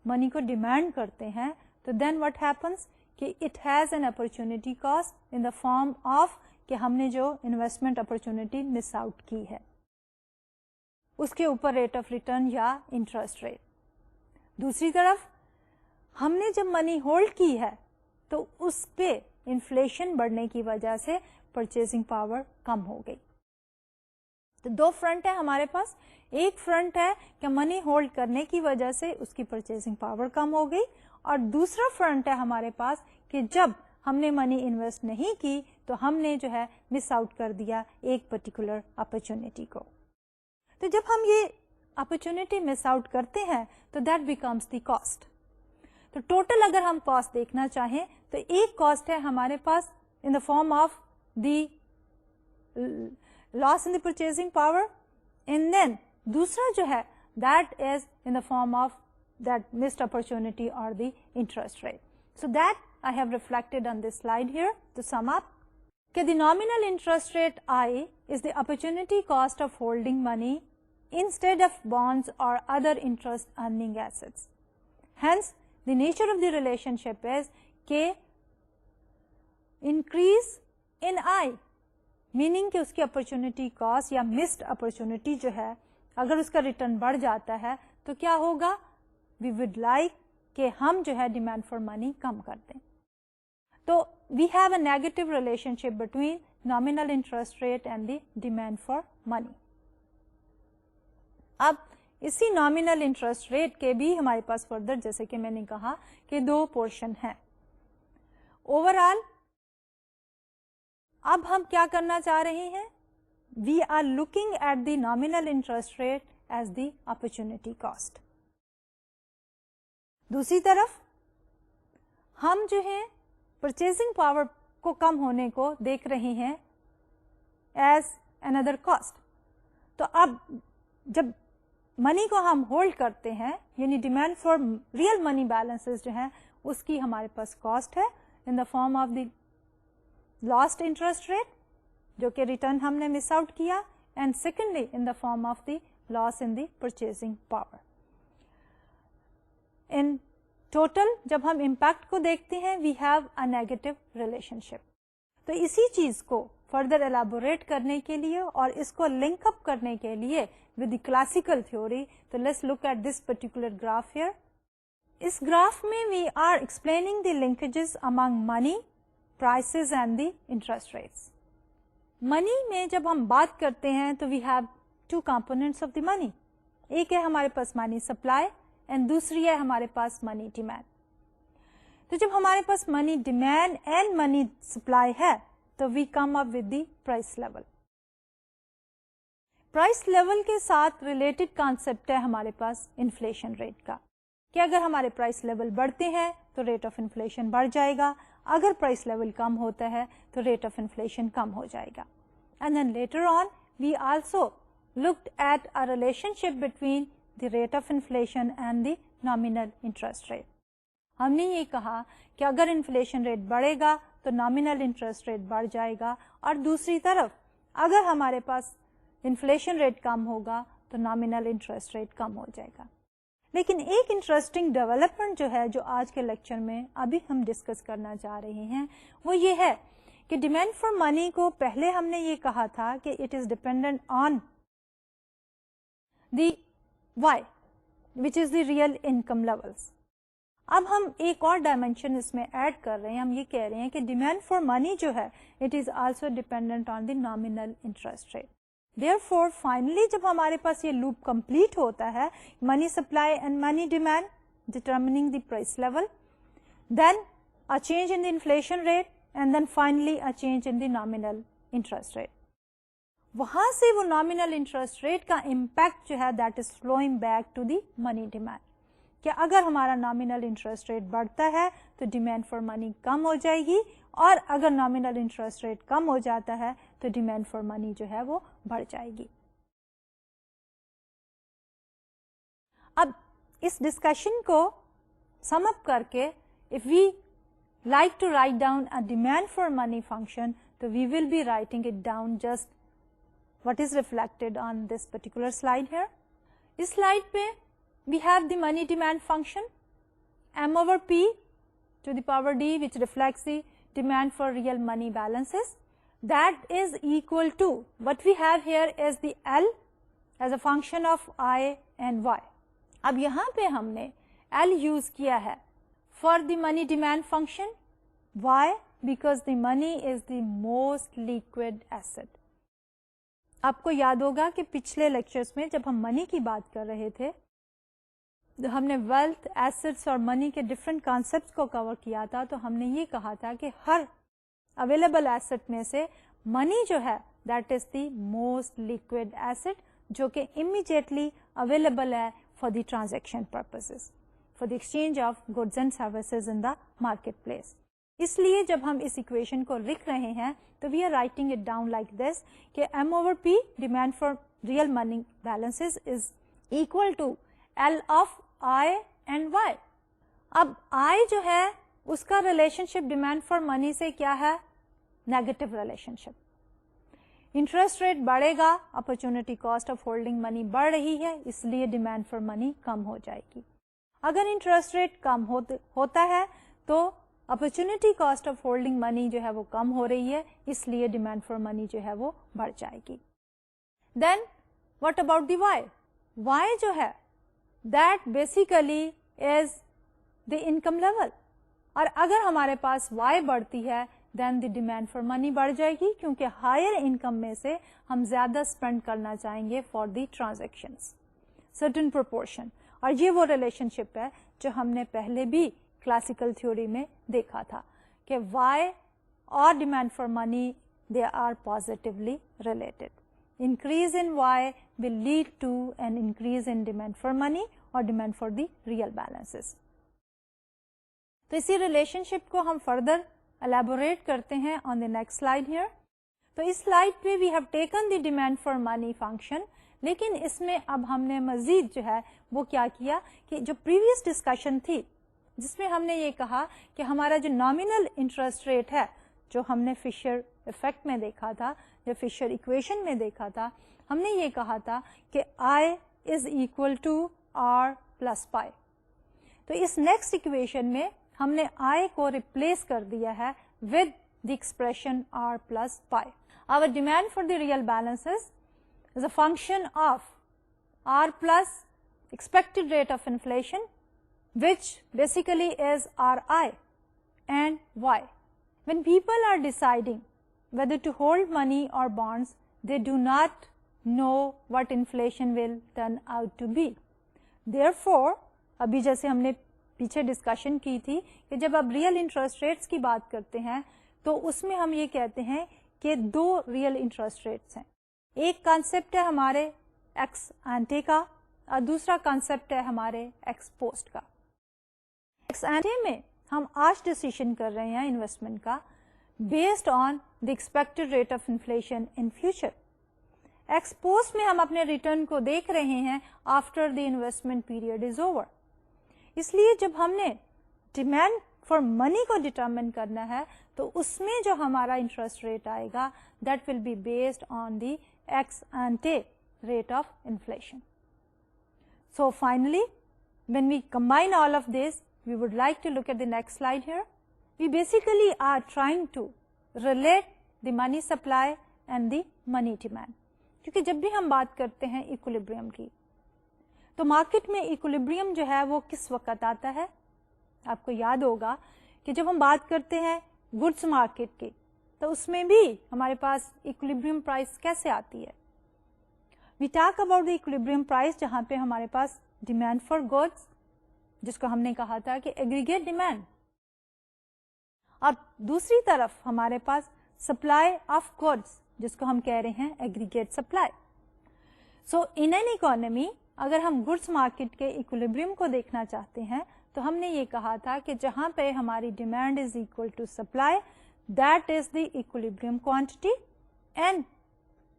मनी को डिमांड करते हैं तो देन व्हाट हैपन्स कि it has an opportunity cost in the form of कि हमने जो इन्वेस्टमेंट अपॉर्चुनिटी मिस आउट की है उसके ऊपर रेट ऑफ रिटर्न या इंटरेस्ट रेट। दूसरी तरफ हमने जब मनी होल्ड की है तो उस पे इन्फ्लेशन बढ़ने की वजह से परचेजिंग पावर कम हो गई। तो दो फ्रंट है हमारे पास, एक फ्रंट है कि मनी होल्ड करने की वजह से उसकी परचेजिंग पावर कम हो गई, और दूसरा फ्रंट है हमारे पास कि जब हमने मनी इन्वेस्ट नहीं की तो हमने जो है मिस आउट कर दिया एक पर्टिकुलर अपॉर्चुनिटी को। तो जब हम ये अपॉर्चुनिटी मिस आउट करते हैं तो दैट बिकम्स द कॉस्ट। तो टोटल अगर हम कॉस्ट देखना चाहें तो एक कॉस्ट है हमारे पास in the form of the loss in the purchasing power, and then दूसरा जो है that is in the form of that missed opportunity or the interest rate. So that I have reflected on this slide here to sum up. Okay, the nominal interest rate I is the opportunity cost of holding money instead of bonds or other interest earning assets. Hence, the nature of the relationship is K increase in I, meaning कि उसकी opportunity cost या missed opportunity जो है अगर उसका return बढ़ जाता है तो क्या होगा, we would like कि हम जो है डिमांड फॉर मनी कम कर दें। तो we have a negative relationship between nominal interest rate and the demand for money. अब इसी nominal interest rate के भी हमारे पास फर्दर जैसे कि मैंने कहा कि दो पोर्शन हैं। ओवरऑल अब हम क्या करना चाह रहे हैं, we are looking at the nominal interest rate as the opportunity cost. दूसरी तरफ हम जो है परचेजिंग पावर को कम होने को देख रहे हैं एज अनदर कॉस्ट। तो अब जब मनी को हम होल्ड करते हैं यानी demand for real money balances जो है उसकी हमारे पास कॉस्ट है in the form of the lost interest rate जो कि रिटर्न हमने मिस आउट किया, and secondly in the form of the loss in the purchasing power. In total जब हम इम्पैक्ट को देखते हैं we have a negative relationship. तो इसी चीज को फर्दर एलाबोरेट करने के लिए और इसको लिंक अप करने के लिए विद द क्लासिकल थ्योरी, तो let's look at this particular graph here. इस ग्राफ में we are explaining the linkages among money, prices and the interest rates. Money में जब हम बात करते हैं तो we have two components of the money, एक है हमारे पास मनी सप्लाई एंड दूसरी है हमारे पास मनी डिमांड। तो जब हमारे पास money demand and money supply है तो we come up with the price level. Price level के साथ रिलेटेड कॉन्सेप्ट है हमारे पास इन्फ्लेशन रेट का, कि अगर हमारे प्राइस लेवल बढ़ते हैं तो रेट ऑफ इन्फ्लेशन बढ़ जाएगा, अगर प्राइस लेवल कम होता है तो रेट ऑफ इन्फ्लेशन कम हो जाएगा. And then later on we also looked at a relationship between the rate of inflation and the nominal interest rate. हमने ये कहा कि अगर इन्फ्लेशन रेट बढ़ेगा तो नॉमिनल इंटरेस्ट रेट बढ़ जाएगा, और दूसरी तरफ अगर हमारे पास इन्फ्लेशन रेट कम होगा तो नॉमिनल इंटरेस्ट रेट कम हो जाएगा. लेकिन एक इंटरेस्टिंग डेवलपमेंट जो है, जो आज के लेक्चर में अभी हम डिस्कस करना चाह रहे हैं, वो ये है कि डिमांड फॉर मनी को पहले हमने ये कहा था कि it is dependent on the Y, which is the real income levels. अब हम एक और डायमेंशन इसमें ऐड कर रहे हैं, हम ये कह रहे हैं कि डिमांड फॉर मनी जो है it is also dependent on the nominal interest rate. Therefore finally जब हमारे पास ये लूप कंप्लीट होता है, money supply and money demand determining the price level, then a change in the inflation rate, and then finally a change in the nominal interest rate. वहां से वो nominal interest rate का impact जो है that is flowing back to the money demand, कि अगर हमारा nominal interest rate बढ़ता है तो डिमांड फॉर मनी कम हो जाएगी, और अगर नॉमिनल इंटरेस्ट रेट कम हो जाता है तो डिमांड फॉर मनी जो है वो बढ़ जाएगी. अब इस डिस्कशन को सम अप करके, if we like to write down a demand for money function, तो we will be writing it down just what is reflected on this particular slide here. इस slide पे we have the money demand function m over p to the power d, which reflects the demand for real money balances. That is equal to what we have here is the L as a function of I and Y. अब यहाँ पे हमने L use किया है for the money demand function. Why? Because the money is the most liquid asset. आपको याद होगा कि पिछले लेक्चर्स में जब हम मनी की बात कर रहे थे, तो हमने वेल्थ, एसेट्स और मनी के डिफरेंट कॉन्सेप्ट्स को कवर किया था. तो हमने ये कहा था कि हर अवेलेबल एसेट में से मनी जो है that is the most liquid asset, जो कि इमीडिएटली अवेलेबल है for the transaction purposes, for the exchange of goods and services in the market place. इसलिए जब हम इस इक्वेशन को लिख रहे हैं तो we are writing it down like this कि m over p demand for real money balances is equal to L of I and Y. अब I जो है उसका रिलेशनशिप डिमांड फॉर मनी से क्या है? Negative relationship. इंटरेस्ट रेट बढ़ेगा, opportunity cost of holding money बढ़ रही है, इसलिए डिमांड फॉर मनी कम हो जाएगी. अगर इंटरेस्ट रेट कम होता है तो opportunity cost of holding money जो है वो कम हो रही है, इसलिए डिमांड फॉर मनी जो है वो बढ़ जाएगी. Then what about the Y? Y जो है that basically is the income level, और अगर हमारे पास Y बढ़ती है then the demand for money बढ़ जाएगी, क्योंकि हायर इनकम में से हम ज्यादा स्पेंड करना चाहेंगे for the transactions certain proportion. और ये वो रिलेशनशिप है जो हमने पहले भी क्लासिकल थ्योरी में देखा था कि Y और demand for money they are positively related. Increase in Y will lead to an increase in demand for money or demand for the real balances. तो इसी रिलेशनशिप को हम फर्दर एलैबोरेट करते हैं on the next slide here. तो इस slide पे we have taken the demand for money function, लेकिन इसमें अब हमने मजीद जो है वो क्या किया कि जो प्रीवियस डिस्कशन थी जिसमें हमने ये कहा कि हमारा जो नॉमिनल इंटरेस्ट रेट है, जो हमने फिशर इफेक्ट में देखा था, जो फिशर इक्वेशन में देखा था, हमने ये कहा था कि I is equal to R plus pi. तो इस नेक्स्ट इक्वेशन में हमने I को रिप्लेस कर दिया है with the expression R plus pi. Our demand for the real balances is a function of R plus expected rate of inflation, which basically is RI and Y. When people are deciding whether to hold money or bonds, they do not know what inflation will turn out to be. Therefore, अभी जैसे हमने पीछे discussion की थी कि जब आप real interest rates की बात करते हैं तो उसमें हम ये कहते हैं कि दो रियल इंटरेस्ट रेट्स हैं. एक कॉन्सेप्ट है हमारे एक्स एंटे का और दूसरा कॉन्सेप्ट है हमारे एक्स पोस्ट का। एक्स एंटे में हम आज डिसीजन कर रहे हैं इन्वेस्टमेंट का based on the expected rate of inflation in future. X post में हम अपने रिटर्न को देख रहे हैं after the investment period is over. इसलिए जब हमने डिमांड फॉर मनी को डिटरमिन करना है तो उसमें जो हमारा इंटरेस्ट रेट आएगा that will be based on the x एंटे rate of inflation. So finally, when we combine all of this, we would like to look at the next slide here. We basically are trying to relate the money supply and the money demand. क्योंकि जब भी हम बात करते हैं equilibrium की तो market में इक्विलिब्रियम जो है वो किस वक्त आता है? आपको याद होगा कि जब हम बात करते हैं गुड्स मार्केट की तो उसमें भी हमारे पास इक्विलिब्रियम प्राइस कैसे आती है? We talk about the equilibrium price जहां पे हमारे पास डिमांड फॉर गुड्स, जिसको हमने कहा था कि एग्रीगेट डिमांड, और दूसरी तरफ हमारे पास सप्लाई ऑफ गुड्स जिसको हम कह रहे हैं aggregate supply. So in an economy अगर हम गुड्स मार्केट के इक्विलिब्रियम को देखना चाहते हैं तो हमने ये कहा था कि जहां पे हमारी demand is equal to supply that is the equilibrium quantity and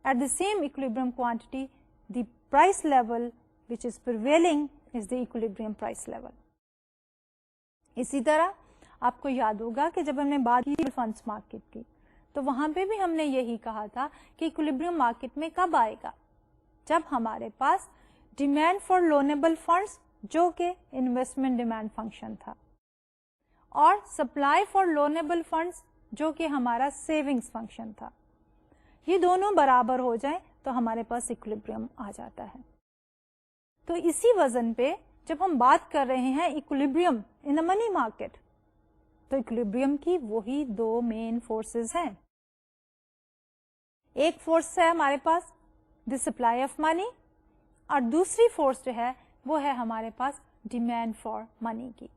at the same equilibrium quantity the price level which is prevailing is the equilibrium price level. इसी तरह आपको याद होगा कि जब हमने बात की फंड्स मार्केट की तो वहां पे भी हमने यही कहा था कि इक्विलिब्रियम मार्केट में कब आएगा? जब हमारे पास डिमांड फॉर लोनेबल फंड्स जो कि इन्वेस्टमेंट डिमांड फंक्शन था और सप्लाई फॉर लोनेबल फंड्स जो कि हमारा सेविंग्स फंक्शन था, ये दोनों बराबर हो जाएं तो हमारे पास इक्विलिब्रियम आ जाता है। तो इसी वजन पे जब हम बात कर रहे हैं equilibrium in the money market तो इक्विलिब्रियम की वही दो मेन फोर्सेस हैं। एक फोर्स है हमारे पास द सप्लाई ऑफ मनी और दूसरी फोर्स जो है वो है हमारे पास डिमांड फॉर मनी की।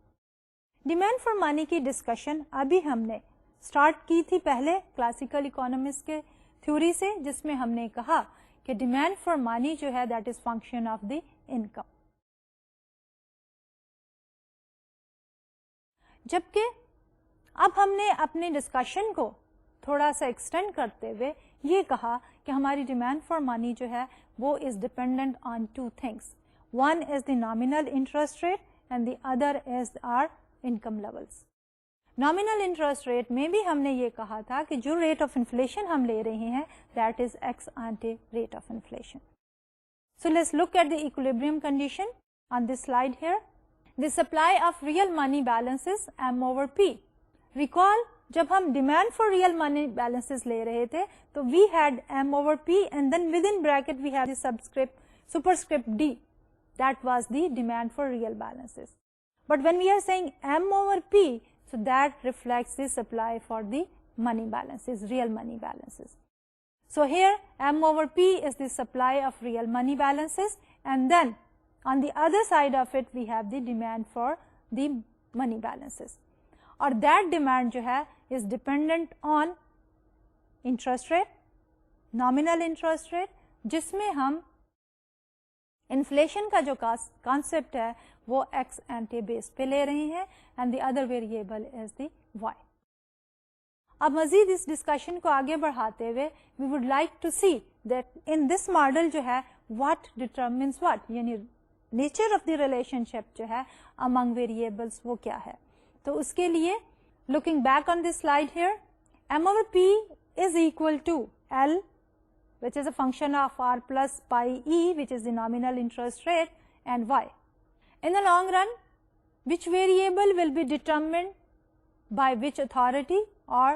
डिमांड फॉर मनी की डिस्कशन अभी हमने स्टार्ट की थी पहले क्लासिकल इकोनॉमिक्स के थ्योरी से, जिसमें हमने कहा कि डिमांड फॉर मनी जो है that is function of the income. जबकि अब हमने अपने डिस्कशन को थोड़ा सा एक्सटेंड करते हुए ये कहा कि हमारी डिमांड फॉर मनी जो है वो is dependent on two things, one is the nominal interest rate and the other is our income levels. Nominal interest rate में भी हमने ये कहा था कि जो रेट ऑफ इन्फ्लेशन हम ले रहे हैं that is ex ante rate of inflation. So let's look at the equilibrium condition on this slide here. The supply of real money balances M over P. Recall जब हम demand for real money balances ले रहे थे तो we had M over P and then within bracket we had the subscript superscript D, that was the demand for real balances. But when we are saying M over P, so that reflects the supply for the money balances, real money balances. So here M over P is the supply of real money balances, and then on the other side of it we have the demand for the money balances. और that demand जो है is dependent on interest rate, nominal interest rate, जिसमें हम inflation का जो concept है वो x एंटे base पे ले रहे हैं and the other variable is the Y. अब मजीद इस डिस्कशन को आगे बढ़ाते हुए we would like to see that in this model जो है व्हाट डिटरमिन्स व्हाट, यानी नेचर ऑफ द रिलेशनशिप जो है अमंग वेरिएबल्स वो क्या है। तो उसके लिए looking back on this slide here, M over P is equal to L which is a function of r plus pi e, which is the nominal interest rate, and y. In the long run, which variable will be determined by which authority or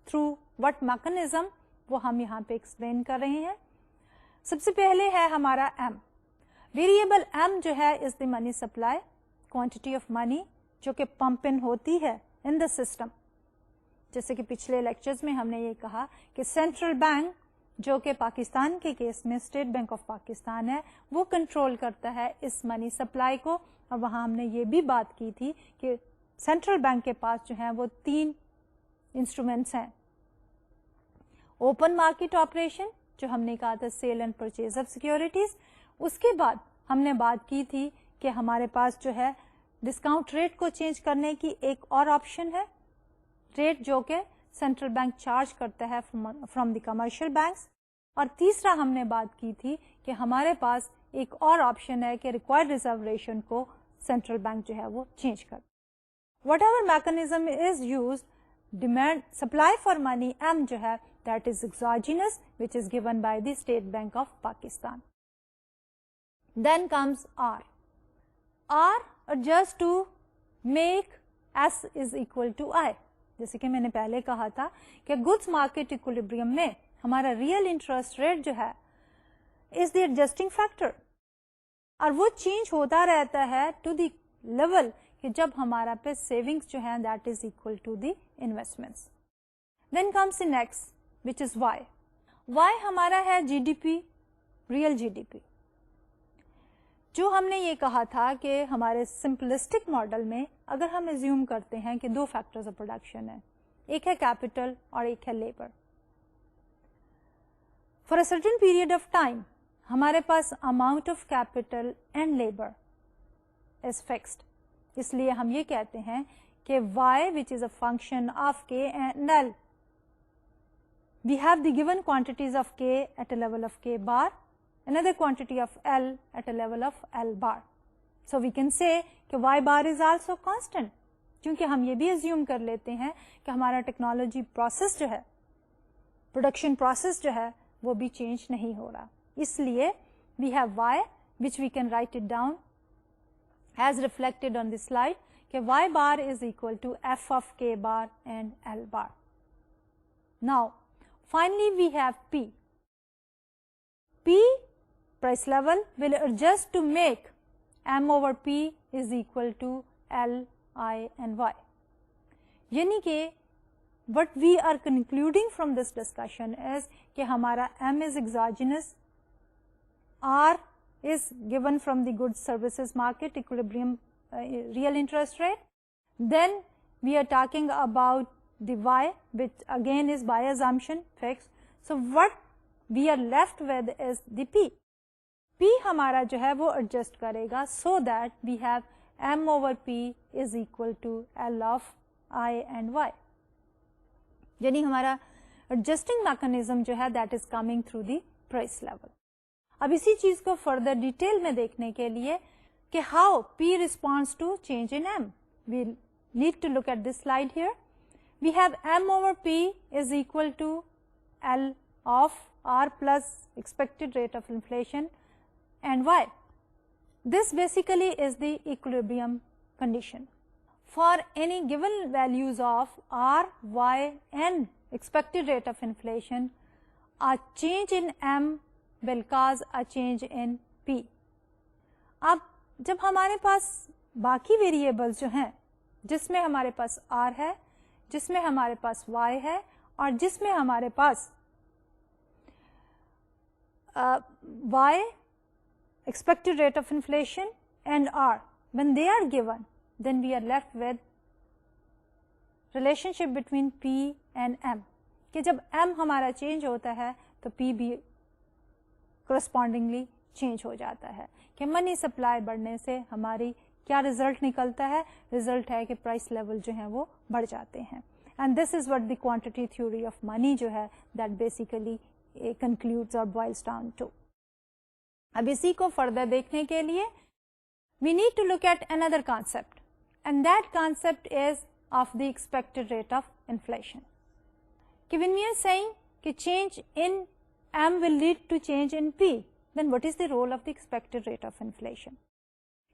through what mechanism, वो हम यहाँ पे explain कर रहे हैं। सबसे पहले है हमारा m. Variable m जो है is the money supply, quantity of money जो कि pump in होती है in the system। जैसे कि पिछले lectures में हमने ये कहा कि central bank जो कि पाकिस्तान के केस में स्टेट बैंक ऑफ पाकिस्तान है वो कंट्रोल करता है इस मनी सप्लाई को। और वहाँ हमने ये भी बात की थी कि सेंट्रल बैंक के पास जो है वो 3 इंस्ट्रूमेंट्स हैं, ओपन मार्केट ऑपरेशन جو ہم نے کہا تھا sale and purchase of securities. اس کے بعد ہم نے بات کی تھی کہ ہمارے پاس جو ہے ڈسکاؤنٹ ریٹ کو چینج کرنے کی ایک اور آپشن ہے, ریٹ جو کہ سینٹرل بینک چارج کرتا ہے فرام دی کمرشل بینکس. اور تیسرا ہم نے بات کی تھی کہ ہمارے پاس ایک اور آپشن ہے کہ ریکوائرڈ ریزرو ریشن کو سینٹرل بینک جو ہے وہ چینج کر. Whatever mechanism is used, demand supply for money M جو ہے that is exogenous which is given by the State Bank of Pakistan. Then comes R. R adjust to make S is equal to I. جیسے کہ میں نے پہلے کہا تھا کہ گڈس مارکیٹ اکولیبریم میں ہمارا ریئل انٹرسٹ ریٹ جو ہے از دی ایڈجسٹنگ فیکٹر, اور وہ چینج ہوتا رہتا ہے ٹو دی لیول کہ جب ہمارا پہ سیونگس جو ہے that is equal to the investments. Then comes the next which is Y. Y ہمارا ہے G D P, real G D P. جو ہم نے یہ کہا تھا کہ ہمارے سمپلسٹک ماڈل میں اگر ہم ایزیوم کرتے ہیں کہ دو فیکٹرز آف پروڈکشن ہیں, ایک ہے کیپٹل اور ایک ہے labour. For a certain period of time ہمارے پاس amount of capital and labour is fixed, اس لیے ہم یہ کہتے ہیں کہ Y which is a function of K and L. We have the given quantities of K at a level of K bar, another quantity of L at a level of L bar. So we can say کہ Y bar is also constant, کیونکہ ہم یہ بھی assume کر لیتے ہیں کہ ہمارا ٹیکنالوجی پروسیس جو ہے, پروڈکشن پروسیس جو ہے وہ بھی چینج نہیں ہو رہا. اس لیے we have Y which we can write it down as reflected on the slide کہ Y bar is equal to F of K bar and L bar. Now finally we have P. P price level will adjust to make M over P is equal to L, I and Y. یعنی کہ what we are concluding from this discussion is کہ ہمارا M is exogenous, R is given from the goods services market equilibrium real interest rate. Then we are talking about the Y which again is by assumption fixed. So what we are left with is the P. P ہمارا جو ہے وہ adjust کرے گا so that we have M over P is equal to L of I and Y. یعنی ہمارا adjusting mechanism جو ہے that is coming through the price level. اب اسی چیز کو فردر ڈیٹیل میں دیکھنے کے لیے کہ how P responds to change in M. We need to look at this slide here. We have M over P is equal to L of R plus expected rate of inflation and Y. This basically is the equilibrium condition. For any given values of R, Y and expected rate of inflation, a change in M will cause a change in P. اب جب ہمارے پاس باقی variables جو ہیں جس میں ہمارے پاس R ہے, جس میں ہمارے پاس Y ہے اور جس میں ہمارے پاس Y, expected rate of inflation and R, when they are given, then we are left with relationship between P and M. کہ جب M ہمارا چینج ہوتا ہے تو P بھی correspondingly چینج ہو جاتا ہے کہ منی سپلائی بڑھنے سے ہماری کیا ریزلٹ نکلتا ہے, ریزلٹ ہے کہ پرائس لیول جو ہیں وہ بڑھ جاتے ہیں. And this is what the quantity theory of money جو ہے that basically concludes or boils down to. اب اسی کو فردر دیکھنے کے لیے we need to look at another concept and that concept is of the expected rate of inflation. کہ when we are saying کہ change in M will lead to change in P, then what is the role of the expected rate of inflation?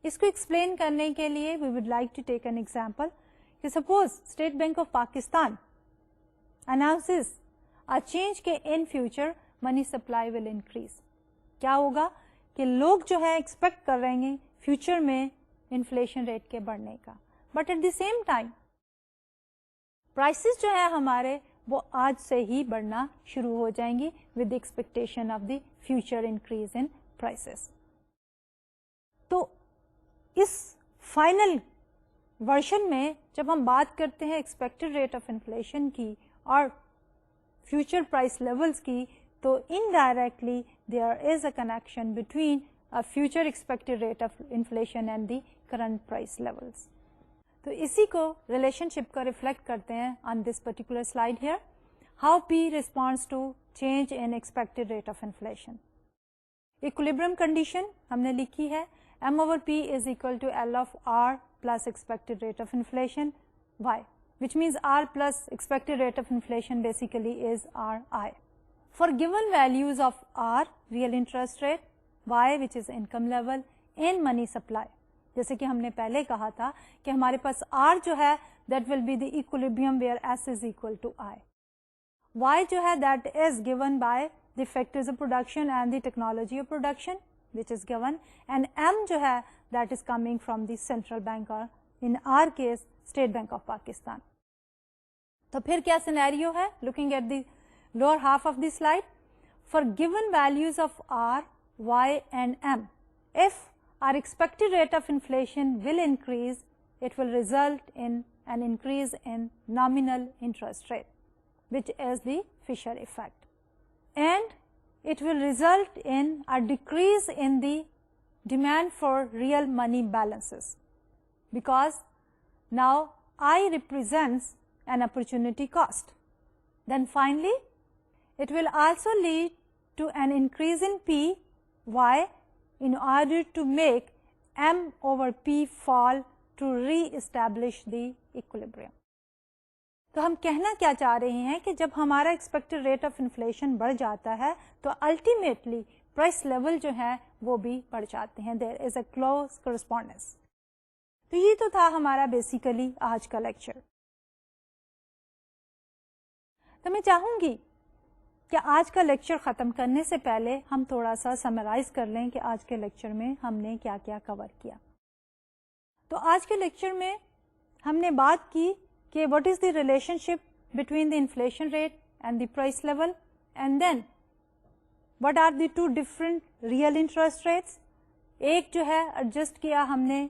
اس کو explain کرنے کے لیے we would like to take an example کہ suppose State Bank of Pakistan announces a change کہ in future money supply will increase. کیا ہوگا کہ لوگ جو ہے ایکسپیکٹ کر رہے ہیں فیوچر میں انفلیشن ریٹ کے بڑھنے کا, but at the same time prices جو ہے ہمارے وہ آج سے ہی بڑھنا شروع ہو جائیں گی with the expectation of the future increase in prices. تو اس فائنل ورژن میں جب ہم بات کرتے ہیں ایکسپیکٹڈ ریٹ آف انفلیشن کی اور فیوچر پرائس لیولز کی, तो indirectly there is a connection between a future expected rate of inflation and the current price levels. तो इसी को relationship को reflect करते हैं on this particular slide here. How P responds to change in expected rate of inflation. Equilibrium condition हमने लिखी है M over P is equal to L of R plus expected rate of inflation Y, which means R plus expected rate of inflation basically is RI. For given values of R, real interest rate, Y which is income level, and money supply, जैसे कि हमने पहले कहा था कि हमारे पास R जो है that will be the equilibrium where S is equal to I. Y जो है that is given by the factors of production and the technology of production which is given, and M जो है that is coming from the central bank or in our case State Bank of Pakistan. तो फिर क्या scenario है? Looking at the lower half of the slide, for given values of R, Y and M, if our expected rate of inflation will increase, it will result in an increase in nominal interest rate, which is the Fisher effect, and it will result in a decrease in the demand for real money balances, because now I represents an opportunity cost. Then finally, it will also lead to an increase in P, Y, in order to make M over P fall to re-establish the equilibrium. تو ہم کہنا کیا چاہ رہے ہیں کہ جب ہمارا ایکسپیکٹڈ ریٹ آف انفلیشن بڑھ جاتا ہے تو الٹیمیٹلی پرائس لیول جو ہے وہ بھی بڑھ جاتے ہیں. دیر از اے کلوز کرسپونڈنس. تو یہ تو تھا ہمارا بیسیکلی آج کا لیکچر. تو میں چاہوں گی کہ آج کا لیکچر ختم کرنے سے پہلے ہم تھوڑا سا سمرائز کر لیں کہ آج کے لیکچر میں ہم نے کیا کیا کور کیا. تو آج کے لیکچر میں ہم نے بات کی کہ what is the relationship between the inflation rate and the price level, and then what are the two different real interest rates. ایک جو ہے ایڈجسٹ کیا ہم نے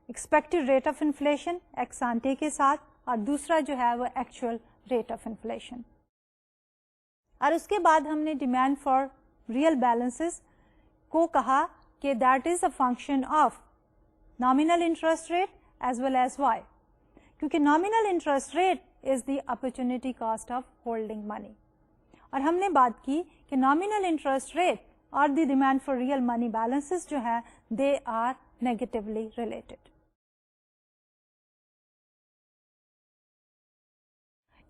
expected rate of inflation ex ante کے ساتھ, اور دوسرا جو ہے وہ actual rate of inflation. اور اس کے بعد ہم نے ڈیمانڈ فار ریئل بیلنسز کو کہا کہ that is a function of nominal interest rate as well as Y, کیونکہ nominal interest rate is the opportunity cost of holding money. اور ہم نے بات کی کہ نامینل انٹرسٹ ریٹ اور the demand for real money balances جو ہے دے آر نیگیٹولی ریلیٹڈ.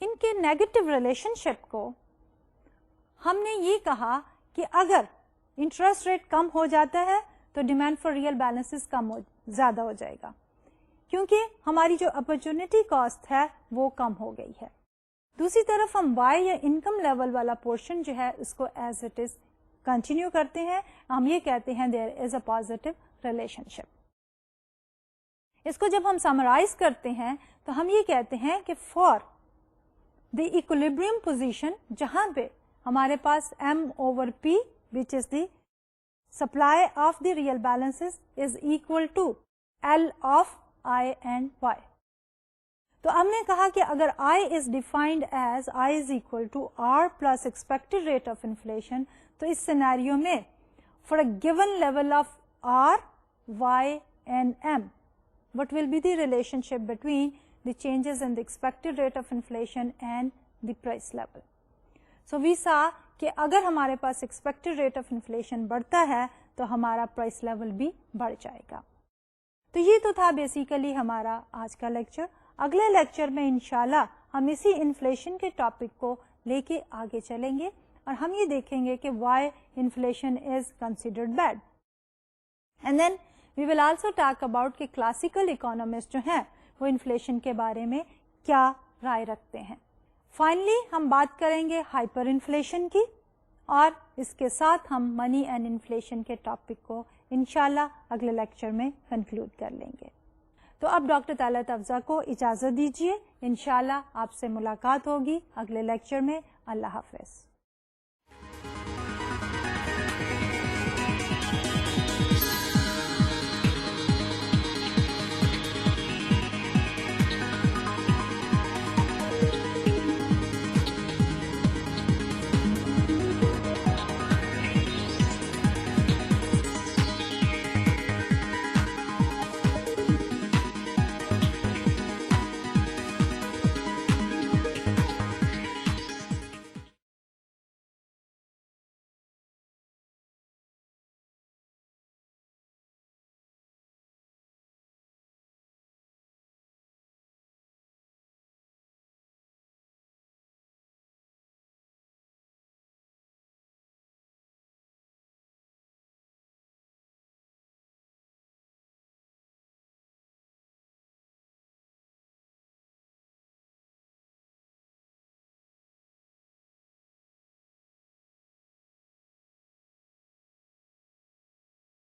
ان کے نیگیٹو ریلیشن شپ کو ہم نے یہ کہا کہ اگر انٹرسٹ ریٹ کم ہو جاتا ہے تو ڈیمانڈ فار ریئل بیلنسز زیادہ ہو جائے گا, کیونکہ ہماری جو اپرچونٹی کاسٹ ہے وہ کم ہو گئی ہے. دوسری طرف ہم وائی یا انکم لیول والا پورشن جو ہے اس کو ایز اٹ از کنٹینیو کرتے ہیں. ہم یہ کہتے ہیں دیر از اے پازیٹو ریلیشن شپ. اس کو جب ہم سمرائز کرتے ہیں تو ہم یہ کہتے ہیں کہ فار دی ایکولیبریم پوزیشن جہاں پہ ہمارے پاس M over P which is the supply of the real balances is equal to L of I and Y. تو ہم نے کہا کہ اگر I is defined as I is equal to R plus expected rate of inflation, تو اس scenario میں for a given level of R, Y and M, what will be the relationship between the changes in the expected rate of inflation and the price level. So we saw کہ اگر ہمارے پاس expected rate of inflation بڑھتا ہے تو ہمارا price level بھی بڑھ جائے گا. تو یہ تو تھا بیسیکلی ہمارا آج کا لیکچر. اگلے لیکچر میں انشاءاللہ ہم اسی انفلیشن کے ٹاپک کو لے کے آگے چلیں گے اور ہم یہ دیکھیں گے کہ why inflation is considered bad, and then we will also talk about کہ کلاسیکل اکانومسٹ جو ہیں وہ انفلیشن کے بارے میں کیا رائے رکھتے ہیں. فائنلی ہم بات کریں گے ہائپر انفلیشن کی, اور اس کے ساتھ ہم منی اینڈ انفلیشن کے ٹاپک کو انشاءاللہ اگلے لیکچر میں کنکلوڈ کر لیں گے. تو اب ڈاکٹر طلعت افضل کو اجازت دیجیے, انشاءاللہ آپ سے ملاقات ہوگی اگلے لیکچر میں. اللہ حافظ.